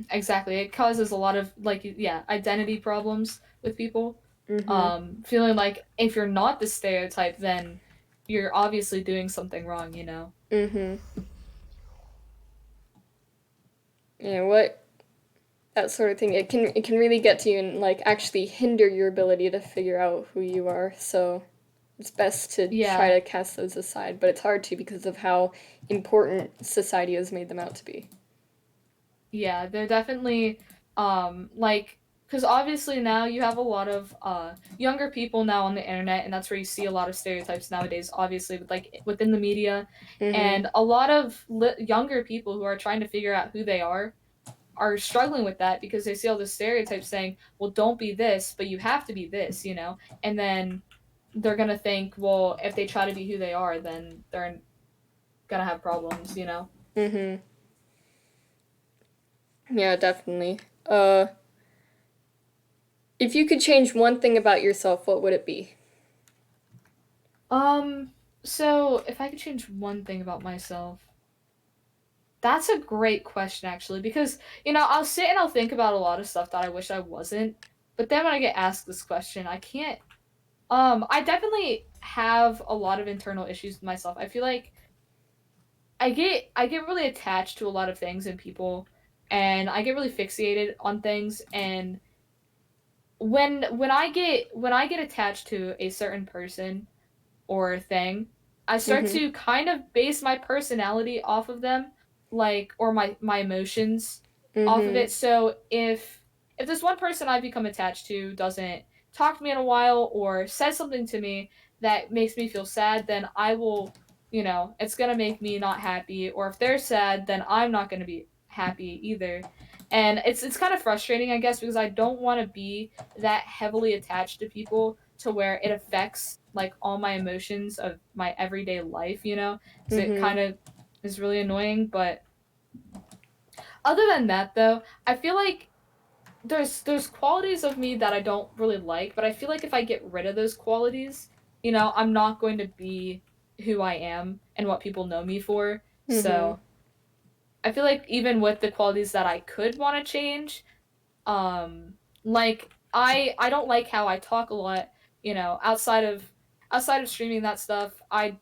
Exactly. It causes a lot of like, yeah, identity problems with people. Mhm. Feeling like if you're not the stereotype, then you're obviously doing something wrong. Mhm. Yeah, what that sort of thing. It can really get to you and like actually hinder your ability to figure out who you are. So it's best to try Yeah, to cast those aside, but it's hard to because of how important society has made them out to be. yeah, they're definitely like, because obviously now you have a lot of younger people now on the internet, and that's where you see a lot of stereotypes nowadays. Obviously, with like within the media, Mhm. and a lot of younger people who are trying to figure out who they are struggling with that because they see all the stereotypes saying, well, don't be this, but you have to be this. And then they're gonna think, well, if they try to be who they are, then they're gonna have problems, you know? Mhm. Yeah, definitely. Uh, if you could change one thing about yourself, what would it be? Um, so if I could change one thing about myself, that's a great question actually, because I'll sit and I'll think about a lot of stuff that I wish I wasn't, but then when I get asked this question, I can't. I definitely have a lot of internal issues with myself. I feel like I get really attached to a lot of things and people, and I get really fixated on things. And when I get attached to a certain person or thing, I start Mhm. to kind of base my personality off of them, like, or my emotions off of Mhm. it. So if this one person I've become attached to doesn't talk to me in a while or says something to me that makes me feel sad, then I will, it's gonna make me not happy. Or if they're sad, then I'm not gonna be happy either. And it's kind of frustrating, I guess, because I don't want to be that heavily attached to people to where it affects like all my emotions of my everyday life, because it Mhm. kind of is really annoying. But other than that, though, I feel like there's qualities of me that I don't really like, but I feel like if I get rid of those qualities, I'm not going to be who I am and what people know me for. Mhm. So I feel like even with the qualities that I could want to change, like I don't like how I talk a lot, outside of streaming that stuff. I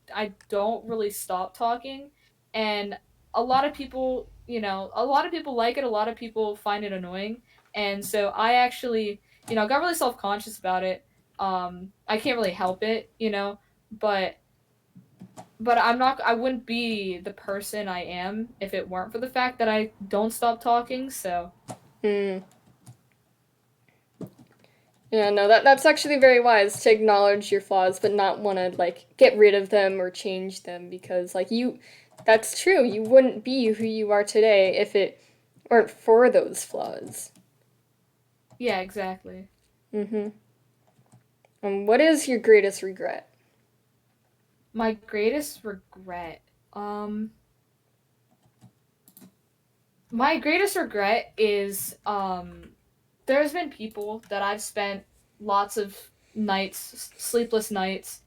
don't really stop talking, and a lot of people like it, a lot of people find it annoying. And so I actually, got really self-conscious about it. I can't really help it, but I wouldn't be the person I am if it weren't for the fact that I don't stop talking. So Mm. Yeah, no, that's actually very wise to acknowledge your flaws, but not want to like get rid of them or change them because like that's true. You wouldn't be who you are today if it weren't for those flaws. yeah, exactly. Mhm. What is your greatest regret? My greatest regret. Um, my greatest regret is there's been people that I've spent lots of nights, sleepless nights,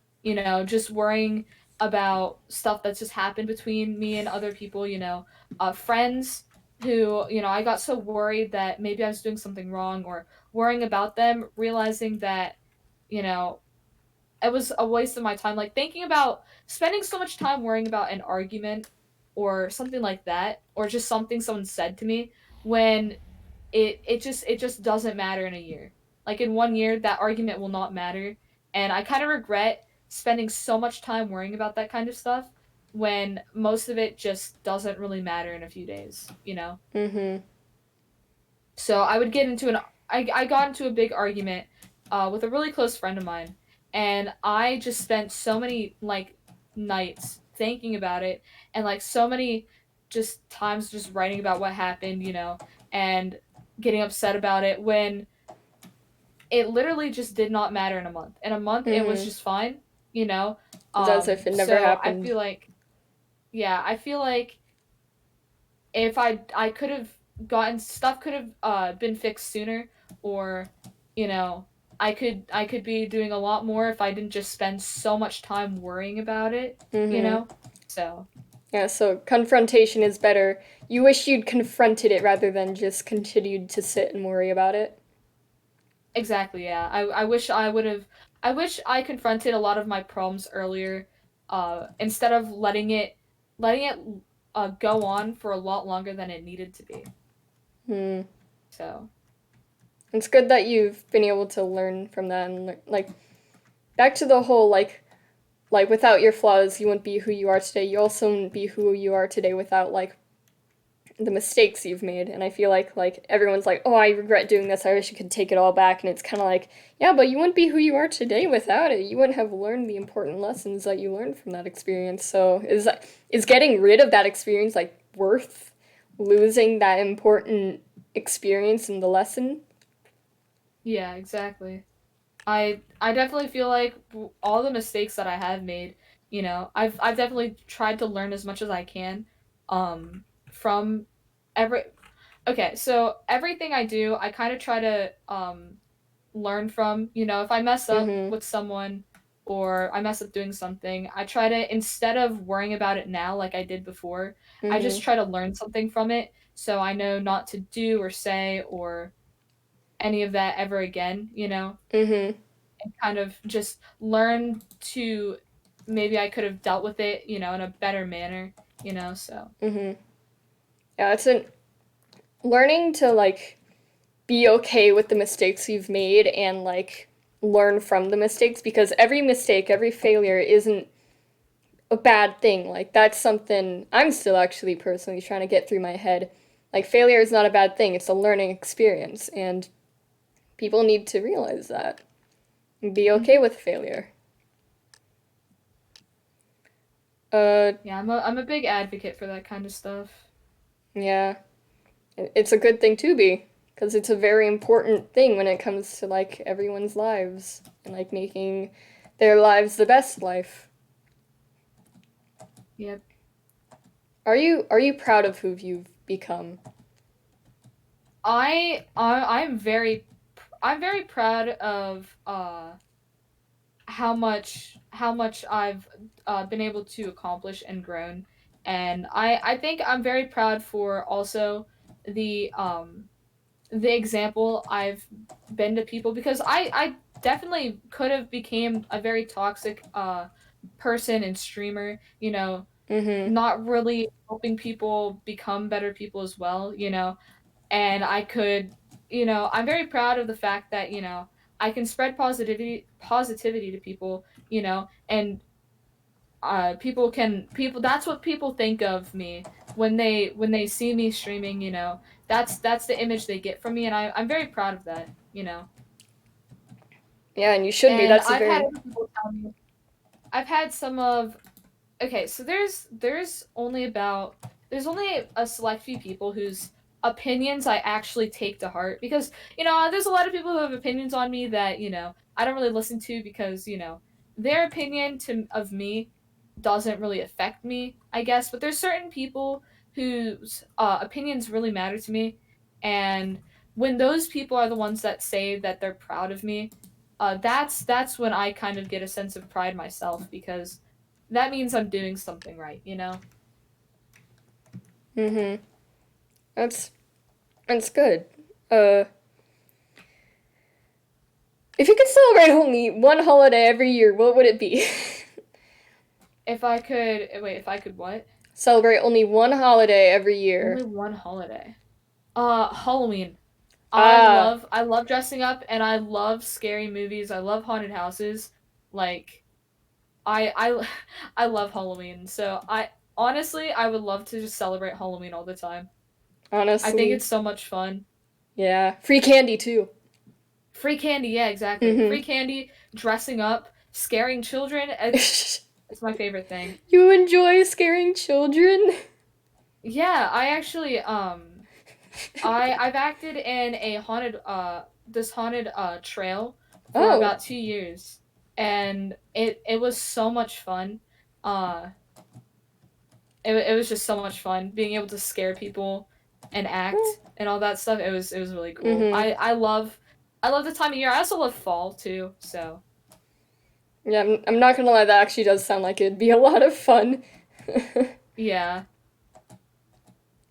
just worrying about stuff that's just happened between me and other people, friends who, I got so worried that maybe I was doing something wrong, or worrying about them, realizing that, you know, it was a waste of my time, like thinking about spending so much time worrying about an argument or something like that, or just something someone said to me, when it just doesn't matter in a year. Like in 1 year that argument will not matter, and I kind of regret spending so much time worrying about that kind of stuff when most of it just doesn't really matter in a few days. Mhm. So I would get into an I got into a big argument with a really close friend of mine, and I just spent so many like nights thinking about it, and like so many just times just writing about what happened, and getting upset about it when it literally just did not matter in a month. In a month it was Mhm. just fine, you know. It's as if it never So I happened. feel like, yeah, I feel like if I could have gotten stuff could have been fixed sooner, or you know I could be doing a lot more if I didn't just spend so much time worrying about it you Mhm. know so Yeah, so confrontation is better. You wish you'd confronted it rather than just continued to sit and worry about it. exactly, yeah. I wish I confronted a lot of my problems earlier, instead of letting it go on for a lot longer than it needed to be. Hmm. So It's good that you've been able to learn from that and like back to the whole like without your flaws you wouldn't be who you are today. You also wouldn't be who you are today without like the mistakes you've made. And I feel like everyone's like, "Oh, I regret doing this. I wish I could take it all back." And it's kind of like, "Yeah, but you wouldn't be who you are today without it. You wouldn't have learned the important lessons that you learned from that experience." So, is getting rid of that experience like worth losing that important experience and the lesson? yeah, exactly. I definitely feel like all the mistakes that I have made, I've definitely tried to learn as much as I can, from every. Okay, so everything I do, I kind of try to learn from. If I mess up Mhm. with someone or I mess up doing something, I try to, instead of worrying about it now like I did before, I just Mhm. try to learn something from it so I know not to do or say or any of that ever again, Mhm. and kind of just learn to, maybe I could have dealt with it, in a better manner, so. Mhm. Yeah, it's an learning to like be okay with the mistakes you've made and like learn from the mistakes, because every mistake, every failure isn't a bad thing. Like that's something I'm still actually personally trying to get through my head. Like failure is not a bad thing. It's a learning experience and people need to realize that and be okay Hmm. with failure. Uh Yeah, I'm a big advocate for that kind of stuff. yeah. It's a good thing to be because it's a very important thing when it comes to like everyone's lives and like making their lives the best life. Yep. Are you proud of who you've become? I'm very proud of how much I've been able to accomplish and grown, and I think I'm very proud for also the um the example I've been to people, because I definitely could have became a very toxic person and streamer, Mhm. not really helping people become better people as well, and I could, I'm very proud of the fact that, I can spread positivity to people, and people that's what people think of me when they see me streaming, that's the image they get from me, and I'm very proud of that, Yeah, and you should be. and That's a I've had very other people tell me, I've had some of okay, so there's only a select few people whose opinions I actually take to heart, because there's a lot of people who have opinions on me that I don't really listen to, because their opinion of me doesn't really affect me, I guess. But there's certain people whose opinions really matter to me, and when those people are the ones that say that they're proud of me, that's when I kind of get a sense of pride myself, because that means I'm doing something right, Mhm. That's that's good. Uh if you could celebrate only one holiday every year, what would it be? If I could wait, if I could what? Celebrate only one holiday every Only year. one holiday. Halloween. I Ah, love I love dressing up, and I love scary movies. I love haunted houses. Like I I love Halloween. So I would love to just celebrate Halloween all the time. I think honestly, it's so much fun. yeah. Free candy too. Free candy, yeah, exactly. Mhm. Free candy, dressing up, scaring children. It's my favorite thing. You enjoy scaring children? Yeah, I actually I've acted in a haunted trail for Oh. about 2 years, and it was so much fun. Uh, it was just so much fun being able to scare people and act and all that stuff. It was really cool. Mhm. I love the time of year. I also love fall too. So Yeah, I'm not gonna lie, that actually does sound like it'd be a lot of fun. yeah.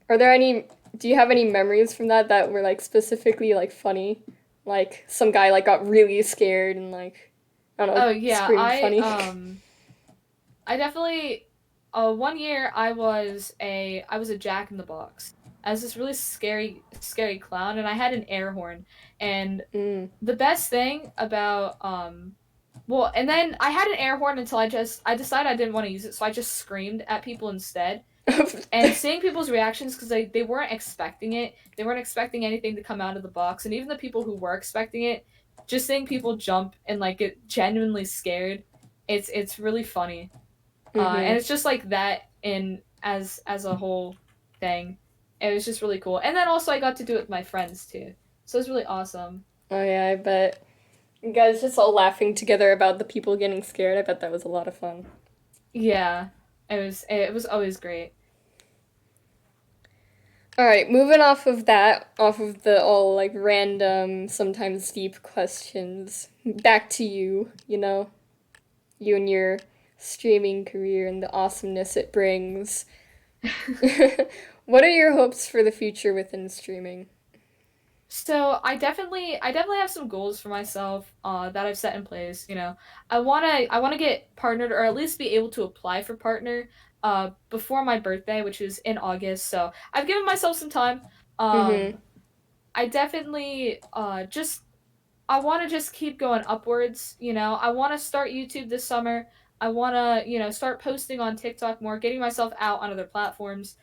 Are there any, do you have any memories from that that were like specifically like funny? Like some guy like got really scared and like, I don't know, Oh yeah. screamed I funny. um I definitely one year I was a Jack in the Box. I was this really scary clown, and I had an air horn. And Mm. the best thing about well, and then I had an air horn until I decided I didn't want to use it, so I just screamed at people instead. And seeing people's reactions, because they weren't expecting it. They weren't expecting anything to come out of the box, and even the people who were expecting it, just seeing people jump and like get genuinely scared, it's really funny. And Mhm. it's just like that in as a whole thing. It was just really cool. And then also I got to do it with my friends too. So it was really awesome. Oh yeah, I bet. You guys just all laughing together about the people getting scared. I bet that was a lot of fun. Yeah, it was always great. All right, moving off of that, off of the all like random, sometimes deep questions, back to you, you and your streaming career and the awesomeness it brings. What are your hopes for the future within streaming? So I definitely have some goals for myself that I've set in place. I wanna get partnered or at least be able to apply for partner before my birthday, which is in August. So I've given myself some time. Mm-hmm. Um, I definitely just I want to just keep going upwards. I want to start YouTube this summer. I want to, start posting on TikTok more, getting myself out on other platforms.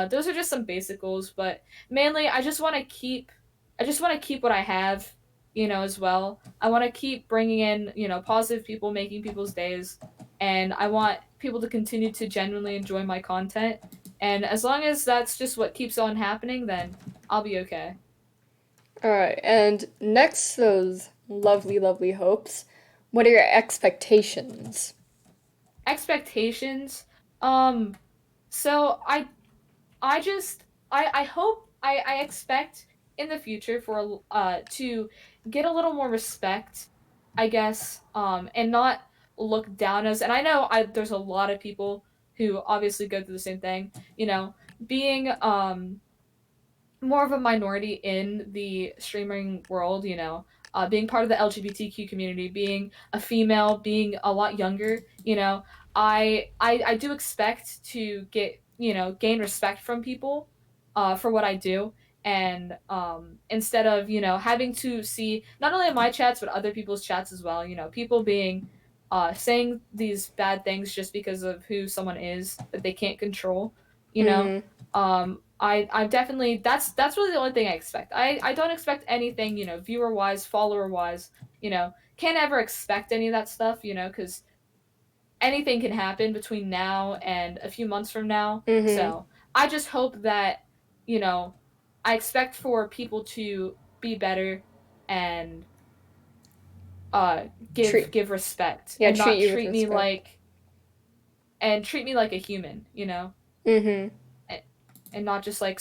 Those are just some basic goals, but mainly I just want to keep what I have, as well. I want to keep bringing in, positive people, making people's days, and I want people to continue to genuinely enjoy my content. And as long as that's just what keeps on happening, then I'll be okay. All right, and next, those lovely, lovely hopes. What are your expectations? Expectations. Um, so I just I hope I expect in the future for to get a little more respect, I guess, and not look down as, and I know there's a lot of people who obviously go through the same thing, being more of a minority in the streaming world, being part of the LGBTQ community, being a female, being a lot younger, I do expect to gain respect from people for what I do. And instead of, having to see not only my chats, but other people's chats as well, people being saying these bad things just because of who someone is that they can't control, you know Mm-hmm. I definitely that's really the only thing I expect. I don't expect anything, viewer wise, follower wise, can't ever expect any of that stuff, because anything can happen between now and a few months from now. Mm-hmm. So I just hope that, you know, I expect for people to be better and give Treat, give respect yeah, and treat not you with treat me respect. like a human, Mm-hmm. and, and not just like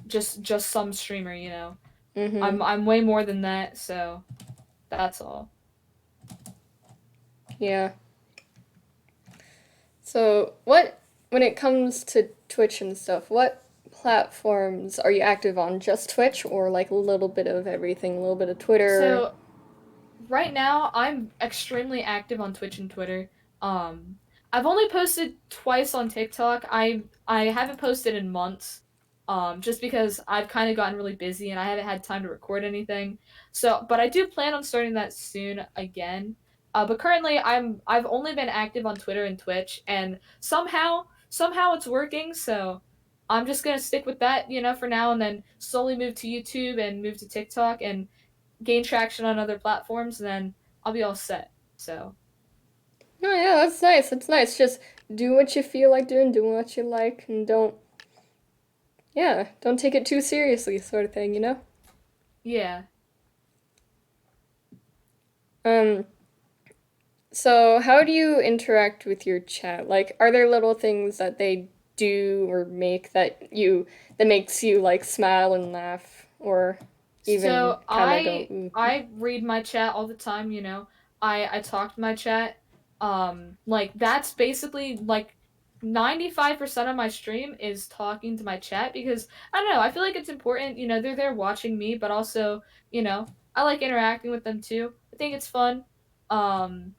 just some streamer, Mm-hmm. I'm way more than that, so that's all. Yeah. So, when it comes to Twitch and stuff, what platforms are you active on? Just Twitch or like a little bit of everything, a little bit of Twitter? So right now I'm extremely active on Twitch and Twitter. Um I've only posted twice on TikTok. I haven't posted in months. Just because I've kind of gotten really busy and I haven't had time to record anything. So, but I do plan on starting that soon again. But currently I've only been active on Twitter and Twitch, and somehow it's working, so I'm just gonna stick with that, for now, and then slowly move to YouTube and move to TikTok and gain traction on other platforms, and then I'll be all set. So Oh yeah, that's nice. That's nice. Just do what you feel like doing, do what you like, and don't take it too seriously, sort of thing. yeah. Um, so how do you interact with your chat? Like, are there little things that they do or make that makes you like smile and laugh, or even So kind of go, I ooh? I read my chat all the time, I talk to my chat. Like that's basically like 95% of my stream is talking to my chat because I don't know, I feel like it's important, they're there watching me, but also, I like interacting with them too. I think it's fun. Um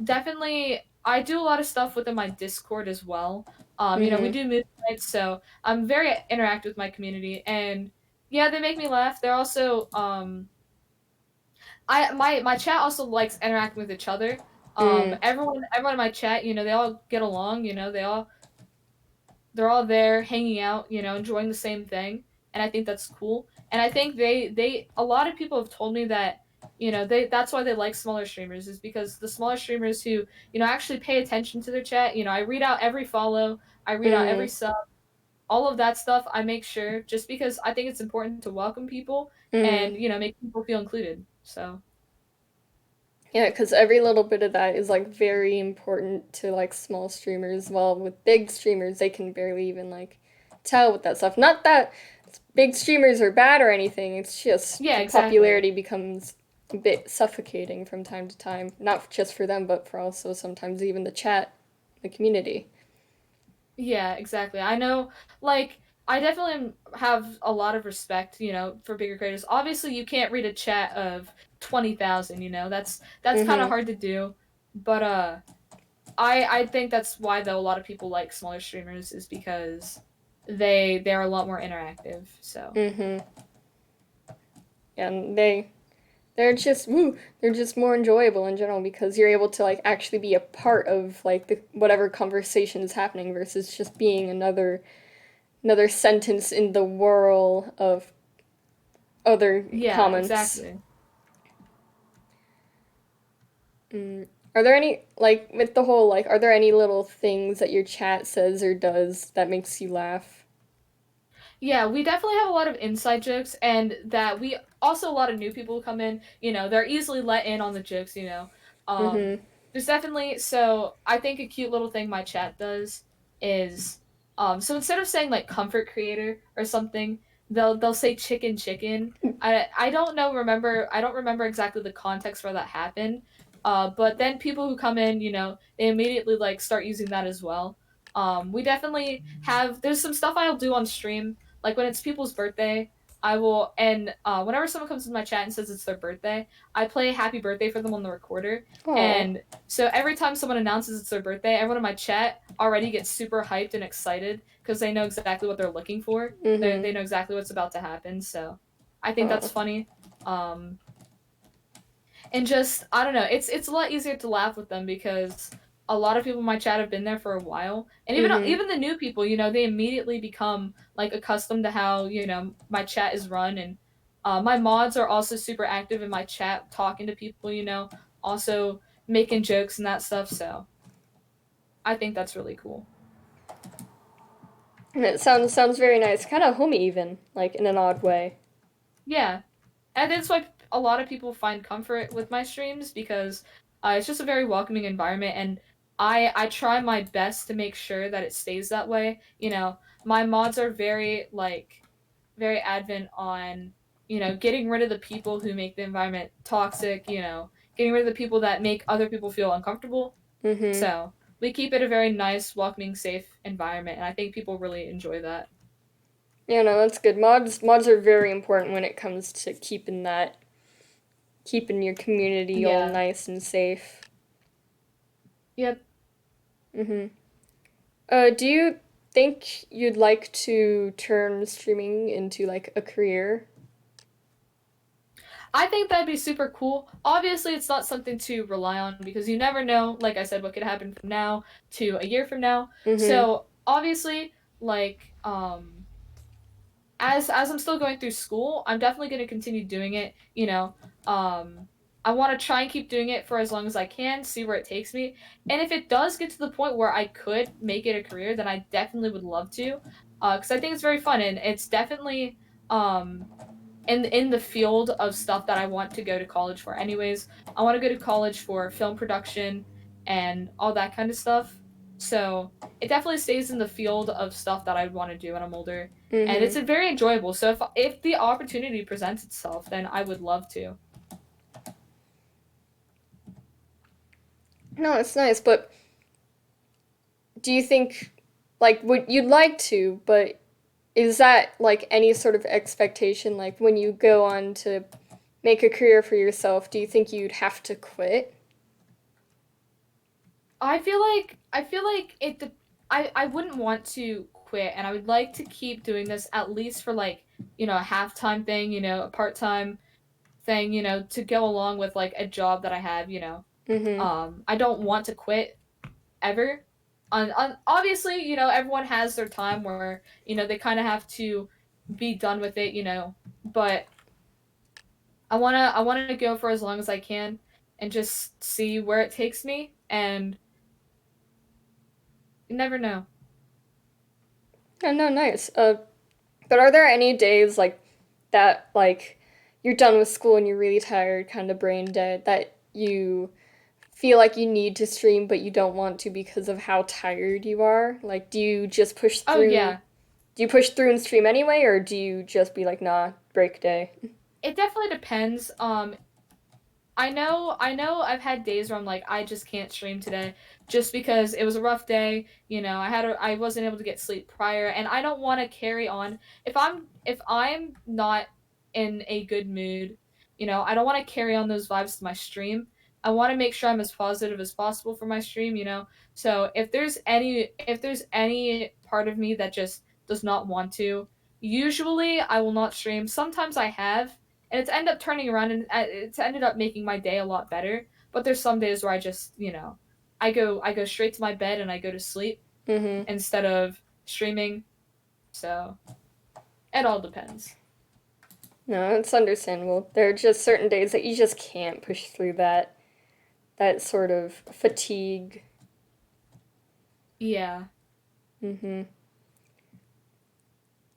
Definitely I do a lot of stuff within my Discord as well. We Mm-hmm. do movie nights, so I'm very interactive with my community, and yeah, they make me laugh. They're also I my chat also likes interacting with each other. Mm-hmm. Everyone in my chat, they all get along, they're all there hanging out, enjoying the same thing, and I think that's cool. And I think they a lot of people have told me that, they that's why they like smaller streamers, is because the smaller streamers who, actually pay attention to their chat. I read out every follow, I read out every Mm-hmm. sub, all of that stuff. I make sure, just because I think it's important to welcome people Mm-hmm. and, make people feel included. So Yeah, because every little bit of that is like very important to like small streamers. While with big streamers, they can barely even like tell with that stuff. Not that big streamers are bad or anything. It's just Yeah, the exactly. popularity becomes a bit suffocating from time to time. Not just for them, but for also sometimes even the chat, the community. Yeah, exactly. I know, like, I definitely have a lot of respect, for bigger creators. Obviously, you can't read a chat of 20,000, that's kind of Mm-hmm. hard to do. But I think that's why though a lot of people like smaller streamers is because they're a lot more interactive. So, Mm-hmm. And they're just they're just more enjoyable in general because you're able to like actually be a part of like the whatever conversation is happening versus just being another sentence in the whirl of other yeah, comments. exactly. Mm. Are there any like with the whole like are there any little things that your chat says or does that makes you laugh? Yeah, we definitely have a lot of inside jokes, and that we also a lot of new people who come in. They're easily let in on the jokes. Um, Mm-hmm. there's definitely so I think a cute little thing my chat does is so instead of saying like comfort creator or something, they'll say chicken chicken. I don't remember exactly the context where that happened. But then people who come in, they immediately like start using that as well. We definitely have there's some stuff I'll do on stream like when it's people's birthday, I will and whenever someone comes in my chat and says it's their birthday, I play happy birthday for them on the recorder. Oh. And so every time someone announces it's their birthday, everyone in my chat already gets super hyped and excited because they know exactly what they're looking for. Mm-hmm. They know exactly what's about to happen. So I think that's Oh. funny. Um, and just I don't know, it's a lot easier to laugh with them because a lot of people in my chat have been there for a while, and Mm-hmm. even the new people, they immediately become like accustomed to how my chat is run, and my mods are also super active in my chat, talking to people, also making jokes and that stuff. So I think that's really cool. And it sounds very nice, kind of homey even, like in an odd way. Yeah, and that's why a lot of people find comfort with my streams because it's just a very welcoming environment, and I try my best to make sure that it stays that way. My mods are very advent on getting rid of the people who make the environment toxic. Getting rid of the people that make other people feel uncomfortable. Mm-hmm. So we keep it a very nice, welcoming, safe environment, and I think people really enjoy that. Yeah, no, that's good. Mods are very important when it comes to keeping your community all Yeah. nice and safe. Yep. Mm-hmm. Do you think you'd like to turn streaming into like a career? I think that'd be super cool. Obviously, it's not something to rely on because you never know, like I said, what could happen from now to a year from now. Mm-hmm. So, obviously, like as I'm still going through school, I'm definitely going to continue doing it, I want to try and keep doing it for as long as I can, see where it takes me. And if it does get to the point where I could make it a career, then I definitely would love to. Cuz I think it's very fun, and it's definitely um in the field of stuff that I want to go to college for. Anyways, I want to go to college for film production and all that kind of stuff. So it definitely stays in the field of stuff that I'd want to do when I'm older, and it's Mm-hmm. very enjoyable. So if the opportunity presents itself, then I would love to. No, it's nice, but do you think like would you'd like to, but is that like any sort of expectation like when you go on to make a career for yourself, do you think you'd have to quit? I feel like I wouldn't want to quit, and I would like to keep doing this at least for like a half-time thing, a part-time thing, to go along with like a job that I have, Mm-hmm. I don't want to quit ever. Obviously, everyone has their time where they kind of have to be done with it, but I wanna go for as long as I can and just see where it takes me, and you never know. Yeah, no, nice. But are there any days like that like you're done with school and you're really tired, kind of brain dead, that you feel like you need to stream but you don't want to because of how tired you are? Like, do you just push Oh through? yeah, Do you push through and stream anyway, or do you just be like, nah, break day? it definitely depends. I know I've had days where I'm like, I just can't stream today just because it was a rough day. I wasn't able to get sleep prior, and I don't want to carry on. If I'm not in a good mood, I don't want to carry on those vibes to my stream. I want to make sure I'm as positive as possible for my stream. So if there's any part of me that just does not want to, usually I will not stream. Sometimes I have, and it's ended up turning around, and it's ended up making my day a lot better. But there's some days where I just, I go straight to my bed and I go to sleep Mm-hmm. instead of streaming. So it all depends. No, it's understandable. There are just certain days that you just can't push through that sort of fatigue. Yeah. Mm-hmm.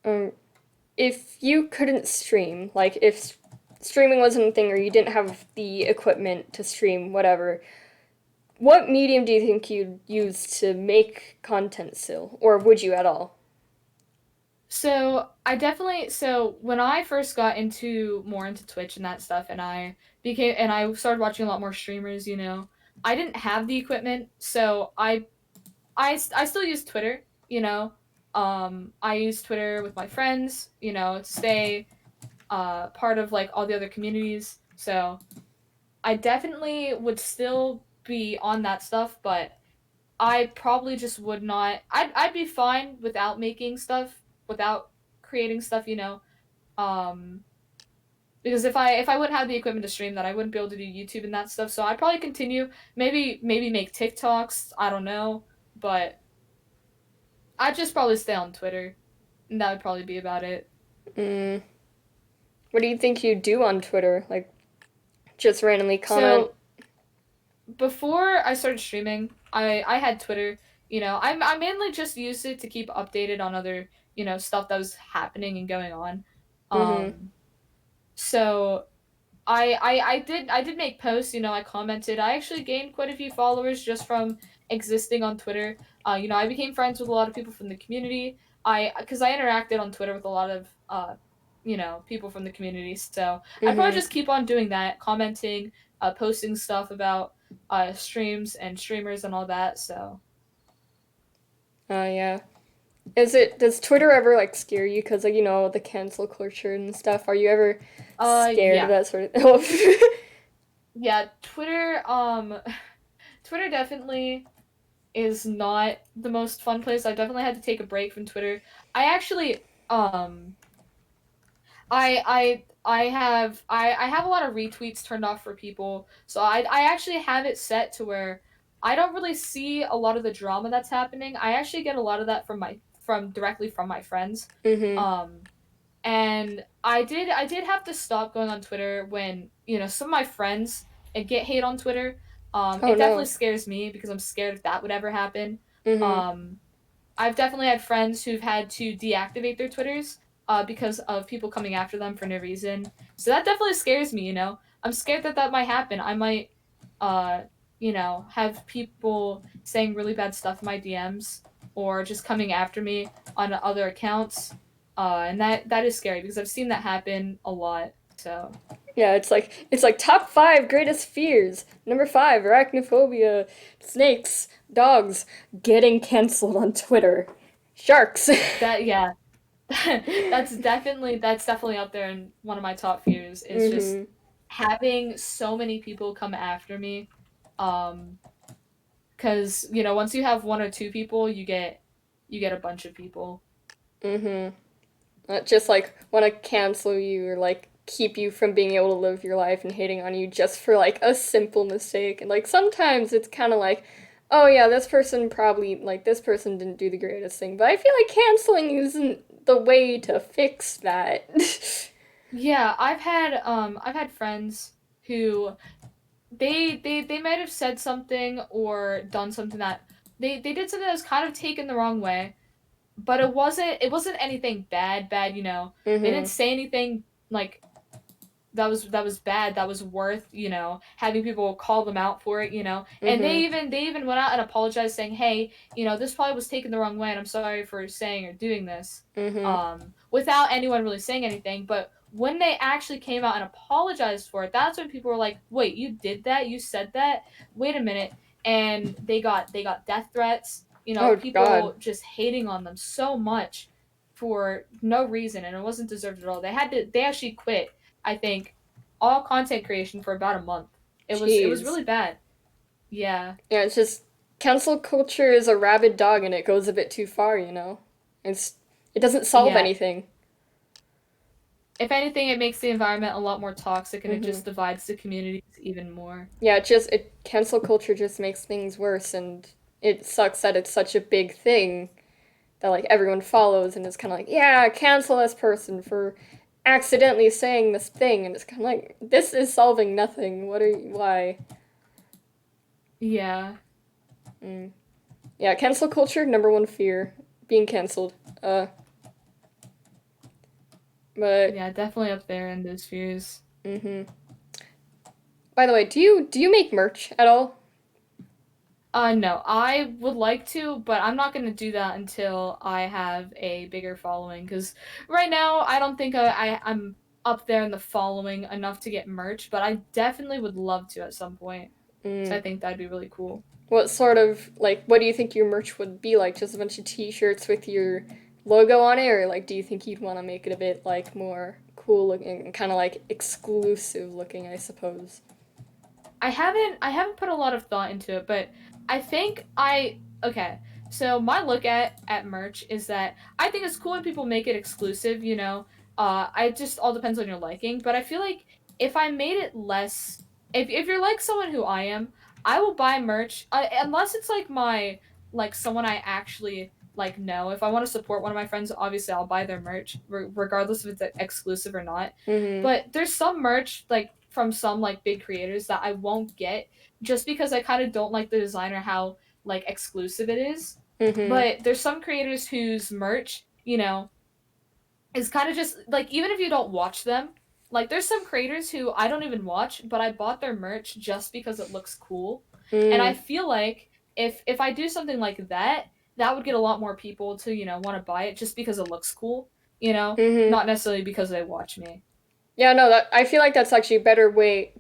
Um, if you couldn't stream, like if streaming wasn't a thing or you didn't have the equipment to stream, whatever, what medium do you think you'd use to make content still? Or would you at all? So when I first got into Twitch and that stuff, and I started watching a lot more streamers, I didn't have the equipment, so I still use Twitter. I use Twitter with my friends, to stay part of like all the other communities. So I definitely would still be on that stuff, but I probably just would not. I'd be fine without making stuff, without creating stuff. Um, because if I wouldn't have the equipment to stream that, I wouldn't be able to do YouTube and that stuff. So I'd probably continue. Maybe make TikToks. I don't know, but I'd just probably stay on Twitter, and that would probably be about it. Mm, what do you think you do on Twitter? Like, just randomly comment? So before I started streaming, I had Twitter. I mainly just used it to keep updated on other stuff that was happening and going on. Mm-hmm. Um, so I did make posts. I commented. I actually gained quite a few followers just from existing on Twitter. I became friends with a lot of people from the community. Because I interacted on Twitter with a lot of people from the community. So I'd probably Mm-hmm. just keep on doing that, commenting, posting stuff about streams and streamers and all that. So Yeah. Does Twitter ever like scare you? Because like, the cancel culture and stuff. Are you ever scared of yeah, that sort of yeah. Twitter definitely is not the most fun place. I definitely had to take a break from Twitter. I actually I have a lot of retweets turned off for people. So I actually have it set to where I don't really see a lot of the drama that's happening. I actually get a lot of that from directly from my friends. Mm-hmm. Um and I did have to stop going on Twitter when, some of my friends get hate on Twitter. Oh It definitely no. scares me because I'm scared if that would ever happen. Mm-hmm. Um I've definitely had friends who've had to deactivate their Twitters because of people coming after them for no reason. So that definitely scares me. I'm scared that that might happen. I might, uh, have people saying really bad stuff in my DMs or just coming after me on other accounts. And that is scary because I've seen that happen a lot. So Yeah, it's like top five greatest fears. Number five, arachnophobia, snakes, dogs, getting canceled on Twitter, sharks. that yeah, that's definitely up there, and one of my top fears is just Mm-hmm. having so many people come after me. Um, because once you have one or two people, you get a bunch of people. Mm-hmm. Not just like want to cancel you or like keep you from being able to live your life and hating on you just for like a simple mistake. And like sometimes it's kind of like, oh yeah, this person didn't do the greatest thing, but I feel like canceling isn't the way to fix that. Yeah, I've had friends who they might have said something or done something that they did something that was kind of taken the wrong way, but it wasn't anything bad. They didn't Mhm. say anything like that was bad, that was worth, having people call them out for it, and they Mhm. even they even went out and apologized, saying, hey, this probably was taken the wrong way, and I'm sorry for saying or doing this, Mhm. without anyone really saying anything. But when they actually came out and apologized for it, that's when people were like, wait, you did that, you said that, wait a minute. And they got death threats, Oh God. people just hating on them so much for no reason, and it wasn't deserved at all. They actually quit, I think, all content creation for about a month. It was Jeez. really bad. Yeah. Yeah, it's just cancel culture is a rabid dog and it goes a bit too far, you know. It's it doesn't solve Yeah. anything. If anything, it makes the environment a lot more toxic, and it Mhm. just divides the communities even more. Yeah, it cancel culture just makes things worse, and it sucks that it's such a big thing that like everyone follows and is kind of like, yeah, cancel this person for accidentally saying this thing, and it's kind of like this is solving nothing. What are you, why? Yeah. Mm. Yeah, cancel culture number one fear being canceled. But Yeah, definitely up there in those views. mhm. By the way, do you make merch at all? No, I would like to, but I'm not gonna do that until I have a bigger following. Because right now, I don't think I'm up there in the following enough to get merch, but I definitely would love to at some point. So Mm. I think that'd be really cool. What sort of like what do you think your merch would be like? Just a bunch of t-shirts with your logo on it, or like do you think you'd want to make it a bit like more cool looking and kind of like exclusive looking, I suppose? I haven't put a lot of thought into it, but I think I okay. So my look at merch is that I think it's cool when people make it exclusive, I just all depends on your liking, but I feel like if I made it less, if you're like someone who I am, I will buy merch, unless it's like someone I actually like know. If I want to support one of my friends, obviously I'll buy their merch regardless if it's exclusive or not. Mhm. But there's some merch like from some like big creators that I won't get just because I kind of don't like the design or how like exclusive it is. Mhm. But there's some creators whose merch, is kind of just like, even if you don't watch them, like there's some creators who I don't even watch, but I bought their merch just because it looks cool. And I Mm. feel like if I do something like that, that would get a lot more people to, want to buy it just because it looks cool, Mhm. not necessarily because they watch me. Yeah, no, that I feel like that's actually a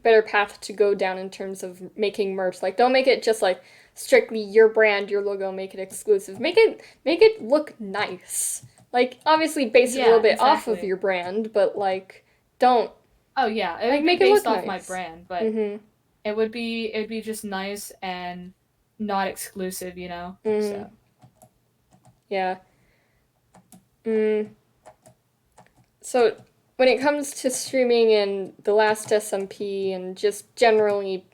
better path to go down in terms of making merch. Like, don't make it just like strictly your brand, your logo, make it exclusive. Make it look nice. Like, obviously base it a little Yeah, bit off of exactly. your brand, but like, don't Oh yeah, it like would be make it based look off my nice. brand, but Mhm. it'd be just nice and not exclusive. Mhm. So Yeah. Mm. So when it comes to streaming and the last SMP and just generally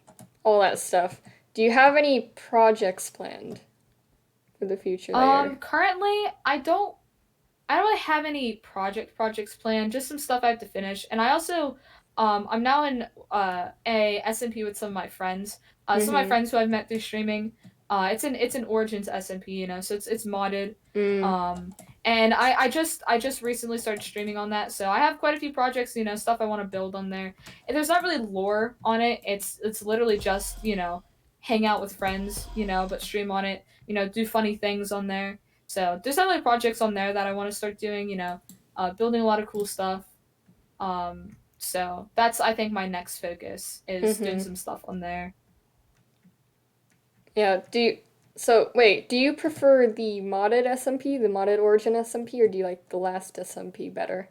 all that stuff, do you have any projects planned for the future that you're currently I don't really have any projects planned, just some stuff I have to finish. And I also I'm now in a SMP with some of my friends. Some of my Mhm. friends who I've met through streaming. It's an Origins SMP, so it's modded. Mm. Um and I just recently started streaming on that. So I have quite a few projects, stuff I want to build on there. And there's not really lore on it. It's literally just, hang out with friends, but stream on it, do funny things on there. So there's definitely projects on there that I want to start doing, building a lot of cool stuff. So that's, I think, my next focus is doing Mhm. some stuff on there. Yeah, so wait, do you prefer the modded SMP, the modded Origin SMP, or do you like the last SMP better?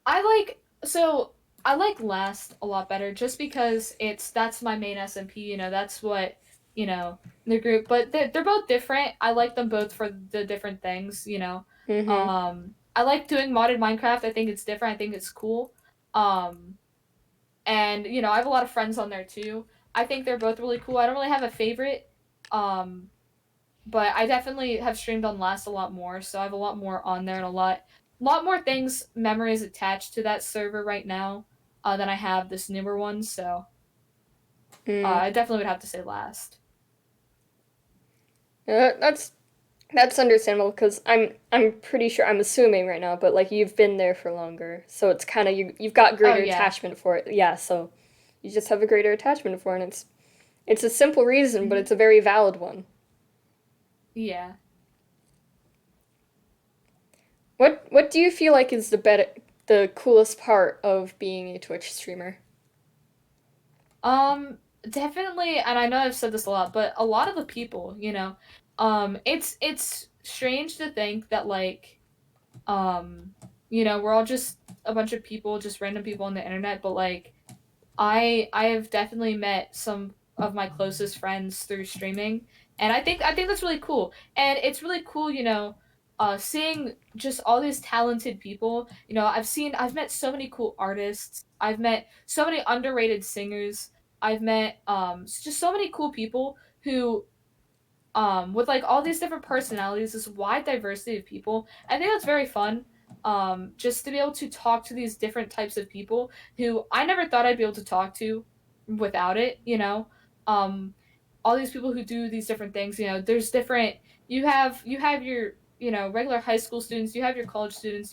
I like so I like Last a lot better just because that's my main SMP, that's what, the group, but they're both different. I like them both for the different things. Mhm. I like doing modded Minecraft. I think it's different. I think it's cool. Um and I have a lot of friends on there too. I think they're both really cool. I don't really have a favorite. Um but I definitely have streamed on Last a lot more, so I have a lot more on there and a lot more things, memories attached to that server right now, than I have this newer one. So Mm. I definitely would have to say Last. Yeah, that's That's understandable because I'm pretty sure I'm assuming right now, but like you've been there for longer, so it's kind of you've got Oh greater yeah. attachment for it. Yeah, so you just have a greater attachment for it, and it's a simple reason, but Hmm. it's a very valid one. Yeah. What do you feel like is the coolest part of being a Twitch streamer? Um, Definitely, and I know I've said this a lot, but a lot of the people, it's strange to think that like we're all just a bunch of people, just random people on the internet, but like I have definitely met some of my closest friends through streaming, and I think that's really cool. And it's really cool, seeing just all these talented people. I've met so many cool artists. I've met so many underrated singers. I've met just so many cool people who with like all these different personalities, this wide diversity of people. I think that's very fun. Just to be able to talk to these different types of people who I never thought I'd be able to talk to without it. Um all these people who do these different things, there's different you have your, regular high school students, you have your college students,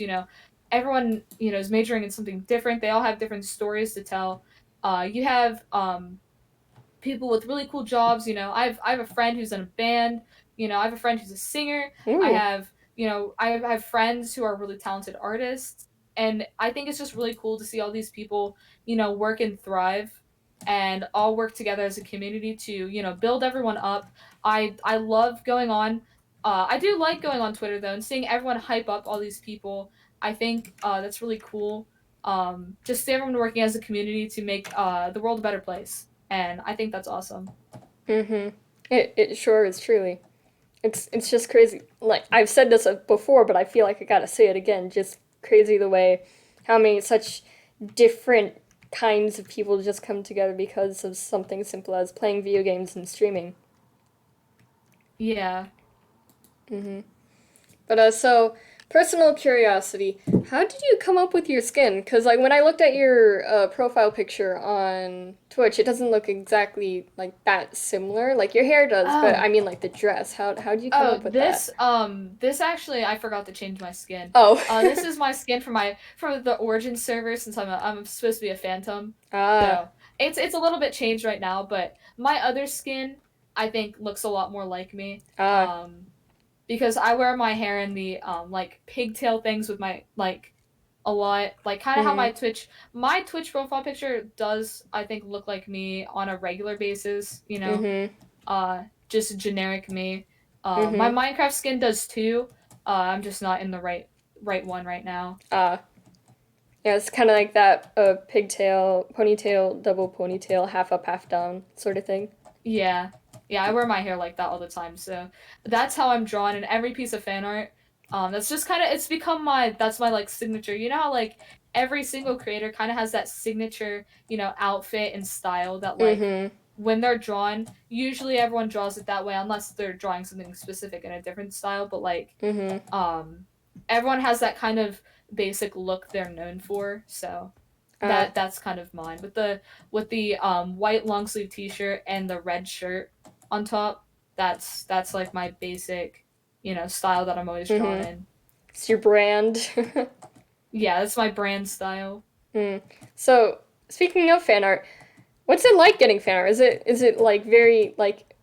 everyone, is majoring in something different. They all have different stories to tell. You have people with really cool jobs. I have a friend who's in a band. I have a friend who's a singer. I Ooh. have I have friends who are really talented artists, and I think it's just really cool to see all these people work and thrive, and all work together as a community to build everyone up. I love going on. I do like going on Twitter though and seeing everyone hype up all these people. I think that's really cool. Just see everyone working as a community to make the world a better place, and I think that's awesome. Mm-hmm. It sure is truly. It's just crazy. Like I've said this before, but I feel like I gotta say it again. Just crazy the way how many such different kinds of people just come together because of something simple as playing video games and streaming. Yeah. Mm-hmm. But so personal curiosity, how did you come up with your skin? Because like when I looked at your profile picture on Twitch, it doesn't look exactly like that similar. Like your hair does, but I Oh. mean like the dress. How did you come Oh, up with that? this actually I forgot to change my skin. Oh. This is my skin from the Origin server since I'm supposed to be a phantom. Ah. So it's a little bit changed right now, but my other skin I think looks a lot more like me. Ah. Because I wear my hair in the like pigtail things with my like a lot, like kind of how Mhm. my Twitch profile picture does, I think, look like me on a regular basis. Mhm. Just generic me. My Mhm. Minecraft skin does too. I'm just not in the right one right now. Ah. Yeah, it's kind of like that pigtail, ponytail, double ponytail, half up, half down sort of thing. Yeah. Yeah, I wear my hair like that all the time. So that's how I'm drawn in every piece of fan art. That's just kind of it's become that's my like signature. You know how like every single creator kind of has that signature, outfit and style that like Mhm. when they're drawn, usually everyone draws it that way unless they're drawing something specific in a different style, but like Mhm. um everyone has that kind of basic look they're known for. So Ah. that's kind of mine with the white long sleeve t-shirt and the red shirt on top. That's like my basic style that I'm always drawn Mhm. in. It's your brand. Yeah, that's my brand style. Hmm. So, speaking of fan art, what's it like getting fan art? Is it like very like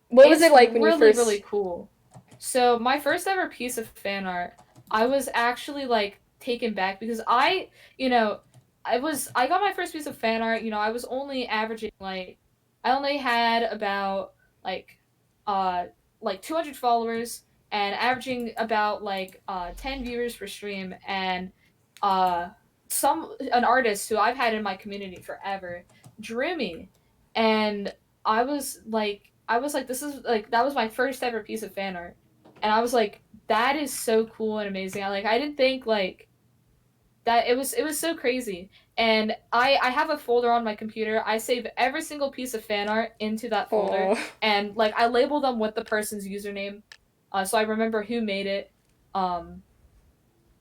what was it It's like when you really really first? cool. So my first ever piece of fan art, I was actually like taken back because you know, I got my first piece of fan art. I was only averaging I only had about like uh 200 followers and averaging about 10 viewers per stream, and uh an artist who I've had in my community forever drew me, and I was like, this is like that was my first ever piece of fan art, and I was like, that is so cool and amazing. I didn't think like that it was so crazy, and I have a folder on my computer. I save every single piece of fan art into that folder, Oh. and like I label them with the person's username, so I remember who made it. Um,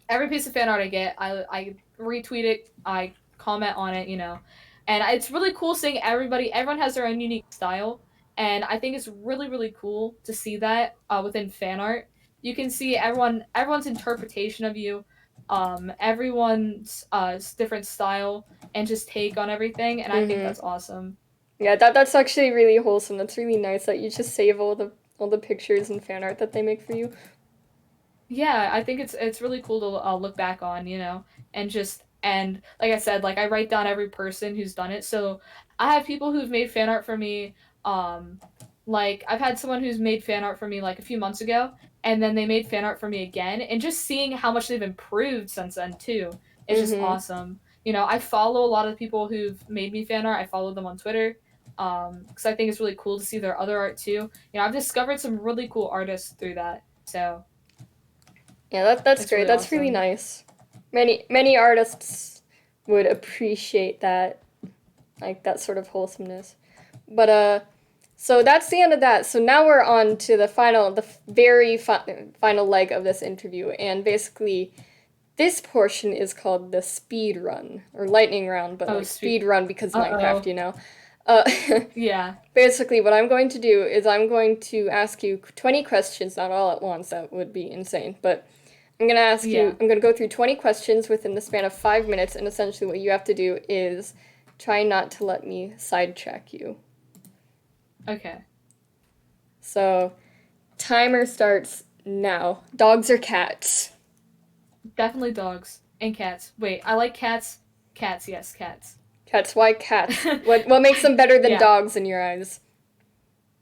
every piece of fan art I get, I retweet it, I comment on it, and it's really cool seeing everybody. Everyone has their own unique style, and I think it's really really cool to see that within fan art. You can see everyone's interpretation of you, everyone's different style and just take on everything, and I think Mm-hmm. that's awesome. Yeah, that's actually really wholesome. That's really nice that you just save all the pictures and fan art that they make for you. Yeah, I think it's really cool to look back on, and just and like I said, like I write down every person who's done it. So I have people who've made fan art for me. Um, like I've had someone who's made fan art for me like a few months ago, and then they made fan art for me again, and just seeing how much they've improved since then too is just Mm-hmm. awesome. I follow a lot of people who've made me fan art. I follow them on Twitter, because I think it's really cool to see their other art too. I've discovered some really cool artists through that. So Yeah, that's it's great. really That's really awesome. nice. Many artists would appreciate that, like that sort of wholesomeness. But so that's the end of that. So now we're on to the very final leg of this interview, and basically this portion is called the speed run or lightning round, but Oh, like sweet. speed run because Minecraft, Uh-oh. you know. Uh, Yeah. basically, what I'm going to do is I'm going to ask you 20 questions, not all at once. That would be insane, but Yeah. I'm going to go through 20 questions within the span of 5 minutes, and essentially what you have to do is try not to let me sidetrack you. Okay. So, timer starts now. Dogs or cats? Definitely dogs and cats. Wait, I like cats. Cats, yes, cats. Cats, why cats? What makes them better than Yeah. dogs in your eyes?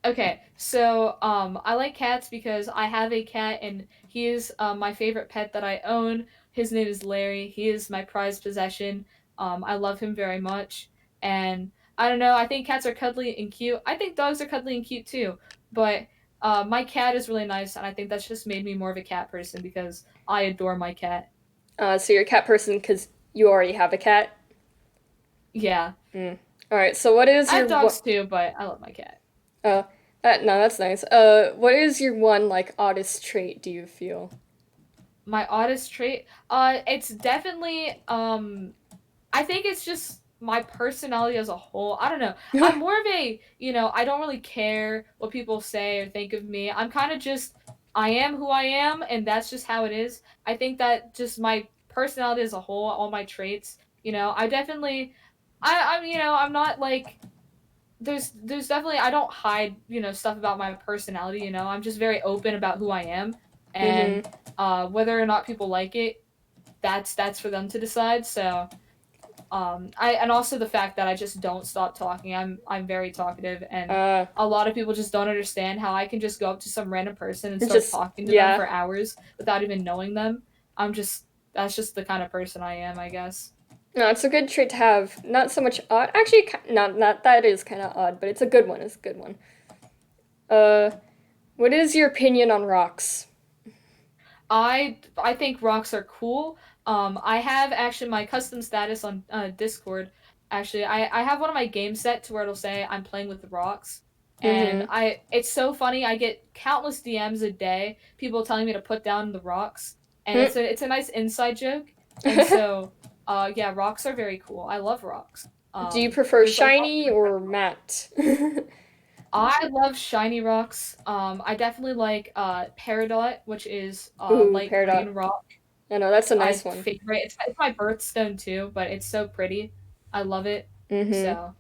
Okay. So, I like cats because I have a cat and he is my favorite pet that I own. His name is Larry. He is my prized possession. I love him very much. And I don't know, I think cats are cuddly and cute. I think dogs are cuddly and cute too. But my cat is really nice, and I think that's just made me more of a cat person because I adore my cat. So you're a cat person because you already have a cat? Yeah. Mm. Alright, so what is I have your dogs too, but I love my cat. uh, no, that's nice. What is your one, like, oddest trait, do you feel? My oddest trait? It's definitely I think it's just my personality as a whole. I don't know. I'm more of a, I don't really care what people say or think of me. I'm kind of just, I am who I am, and that's just how it is. I think that just my personality as a whole, all my traits, I definitely, I'm not like, there's definitely, I don't hide, stuff about my personality, I'm just very open about who I am. And Mm-hmm. whether or not people like it, that's for them to decide. So, I and also the fact that I just don't stop talking. I'm very talkative, and Uh, a lot of people just don't understand how I can just go up to some random person and it's start just, talking to them yeah. for hours without even knowing them. I'm just That's just the kind of person I am, I guess. No, it's a good trait to have. Not so much odd. Actually, not that is kind of odd, but it's a good one. It's a good one. Uh, what is your opinion on rocks? I think rocks are cool. I have actually my custom status on Discord. Actually, I have one of my games set to where it'll say I'm playing with the rocks, and Mm-hmm. it's so funny. I get countless DMs a day, people telling me to put down the rocks, and Hmm. it's a nice inside joke. And so, yeah, rocks are very cool. I love rocks. Do you prefer There's a lot of shiny different or matte? I love shiny rocks. I definitely like peridot, which is Ooh, light peridot. green rock. I know that's a I nice one. favorite. It's my birthstone too, but it's so pretty. I love it. Mm-hmm. So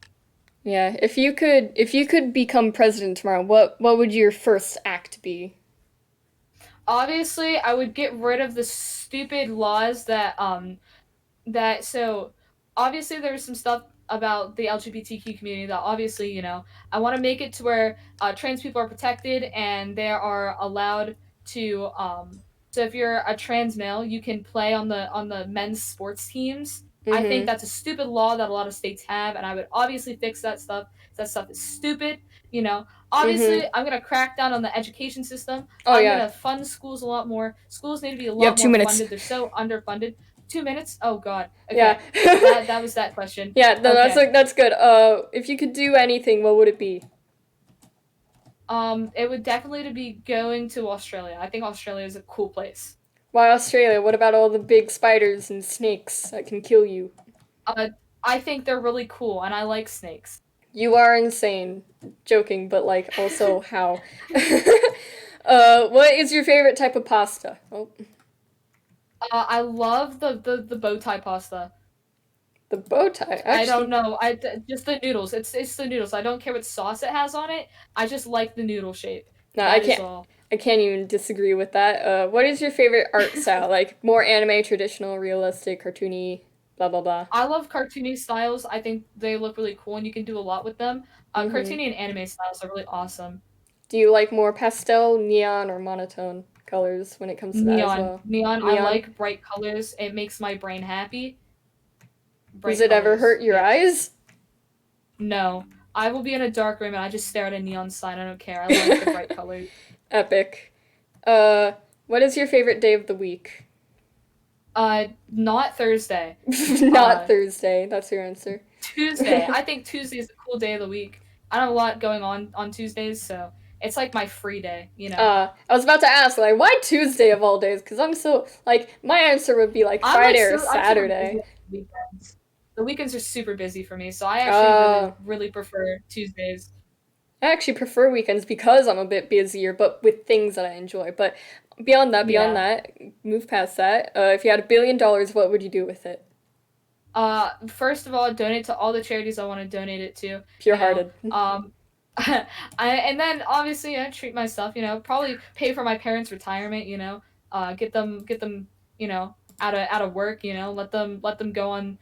Yeah. If you could become president tomorrow, what would your first act be? obviously, I would get rid of the stupid laws that so obviously there's some stuff about the LGBTQ community that obviously I want to make it to where trans people are protected and they are allowed to so if you're a trans male you can play on the men's sports teams. I think Mm-hmm. that's a stupid law that a lot of states have, and I would obviously fix that stuff. That stuff is stupid. Obviously Mm-hmm. I'm gonna crack down on the education system. Oh I'm yeah. gonna fund schools a lot more. Schools need to be a You have lot two more minutes. funded. They're so underfunded. 2 minutes? Oh God. Yeah. Okay. That was that question. yeah. No, Okay. that's good. If you could do anything, what would it be? It would definitely to be going to Australia. I think Australia is a cool place. Why Australia? What about all the big spiders and snakes that can kill you? Uh, I think they're really cool, and I like snakes. You are insane. Joking, but like also how? What is your favorite type of pasta? Oh, I love the bow tie pasta. the bow tie. I don't Actually, know. Just the noodles. It's the noodles. I don't care what sauce it has on it. I just like the noodle shape. no, I That is can't. all. I can't even disagree with that. What is your favorite art style? Like more anime, traditional, realistic, cartoony, blah blah blah. I love cartoony styles. I think they look really cool and you can do a lot with them. Mm-hmm. Cartoony and anime styles are really awesome. Do you like more pastel, neon, or monotone colors when it comes to that as Neon. well? Neon, I Neon. like bright colors. It makes my brain happy. Does Bright it ever colors. hurt your Yes. eyes? No. I will be in a dark room and I just stare at a neon sign. I don't care. I like the bright colors. Epic. Uh, what is your favorite day of the week? Not Thursday. Not Uh, Thursday. That's your answer. Tuesday. I think Tuesday is a cool day of the week. I don't have a lot going on Tuesdays, so it's like my free day, you know. I was about to ask, like, why Tuesday of all days? Because I'm so, like, my answer would be, like, Friday or I'm super busy Saturday. on the weekends. The weekends are super busy for me, so I actually Uh, really prefer Tuesdays. I actually prefer weekends because I'm a bit busier, but with things that I enjoy. But beyond Yeah. that, move past that. If you had $1 billion, what would you do with it? First of all, donate to all the charities I want to donate it to. You know, Pure-hearted. and then obviously, treat myself. You know, probably pay for my parents' retirement. You know, get them, you know, out of work. You know, let them go on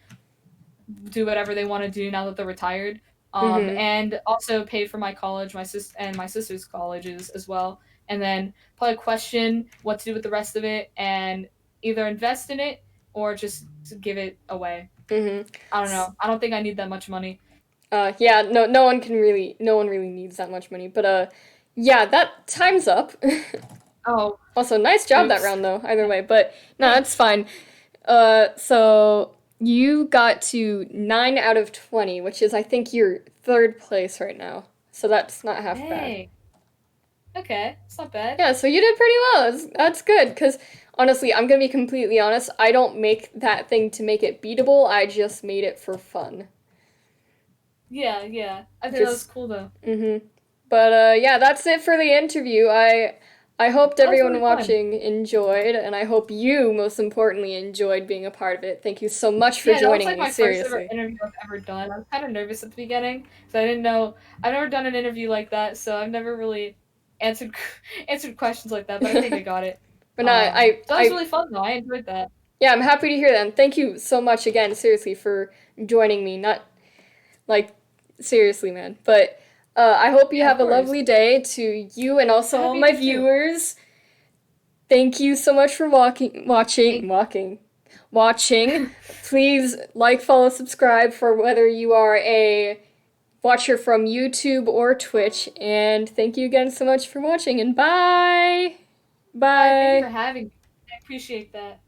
do whatever they want to do now that they're retired. Mm-hmm. And also pay for my college, my sister's colleges as well. And then probably question what to do with the rest of it, and either invest in it or just give it away. Mm-hmm. I don't know. I don't think I need that much money. Yeah, no one really needs that much money. But yeah, that time's up. Oh, Also, nice job that oops. round though. Either way, but no, that's Thanks. fine. So you got to 9 out of 20, which is I think your third place right now. So that's not half bad. Hey. Okay, it's not bad. Yeah, so you did pretty well. That's good because honestly, I'm gonna be completely honest. I don't make that thing to make it beatable. I just made it for fun. Yeah, yeah. I think that was Just cool though. mm-hmm. But yeah, that's it for the interview. I hoped That was everyone really fun. watching enjoyed, and I hope you most importantly enjoyed being a part of it. Thank you so much for Yeah, that was joining like me. my first ever Seriously. interview I've ever done. I was kind of nervous at the beginning because I didn't know I've never done an interview like that, so I've never really answered answered questions like that. But I think I got it. But no, That was really fun though. I enjoyed that. yeah, I'm happy to hear that. And thank you so much again, seriously, for joining me. Not like seriously, man. But I hope you Yeah, of have a course. lovely day to you and also I hope all you my do too. viewers. Thank you so much for Thank watching. Please like, follow, subscribe for whether you are a watcher from YouTube or Twitch. And thank you again so much for watching. And bye. Bye. Thank you for Bye. having me. I appreciate that.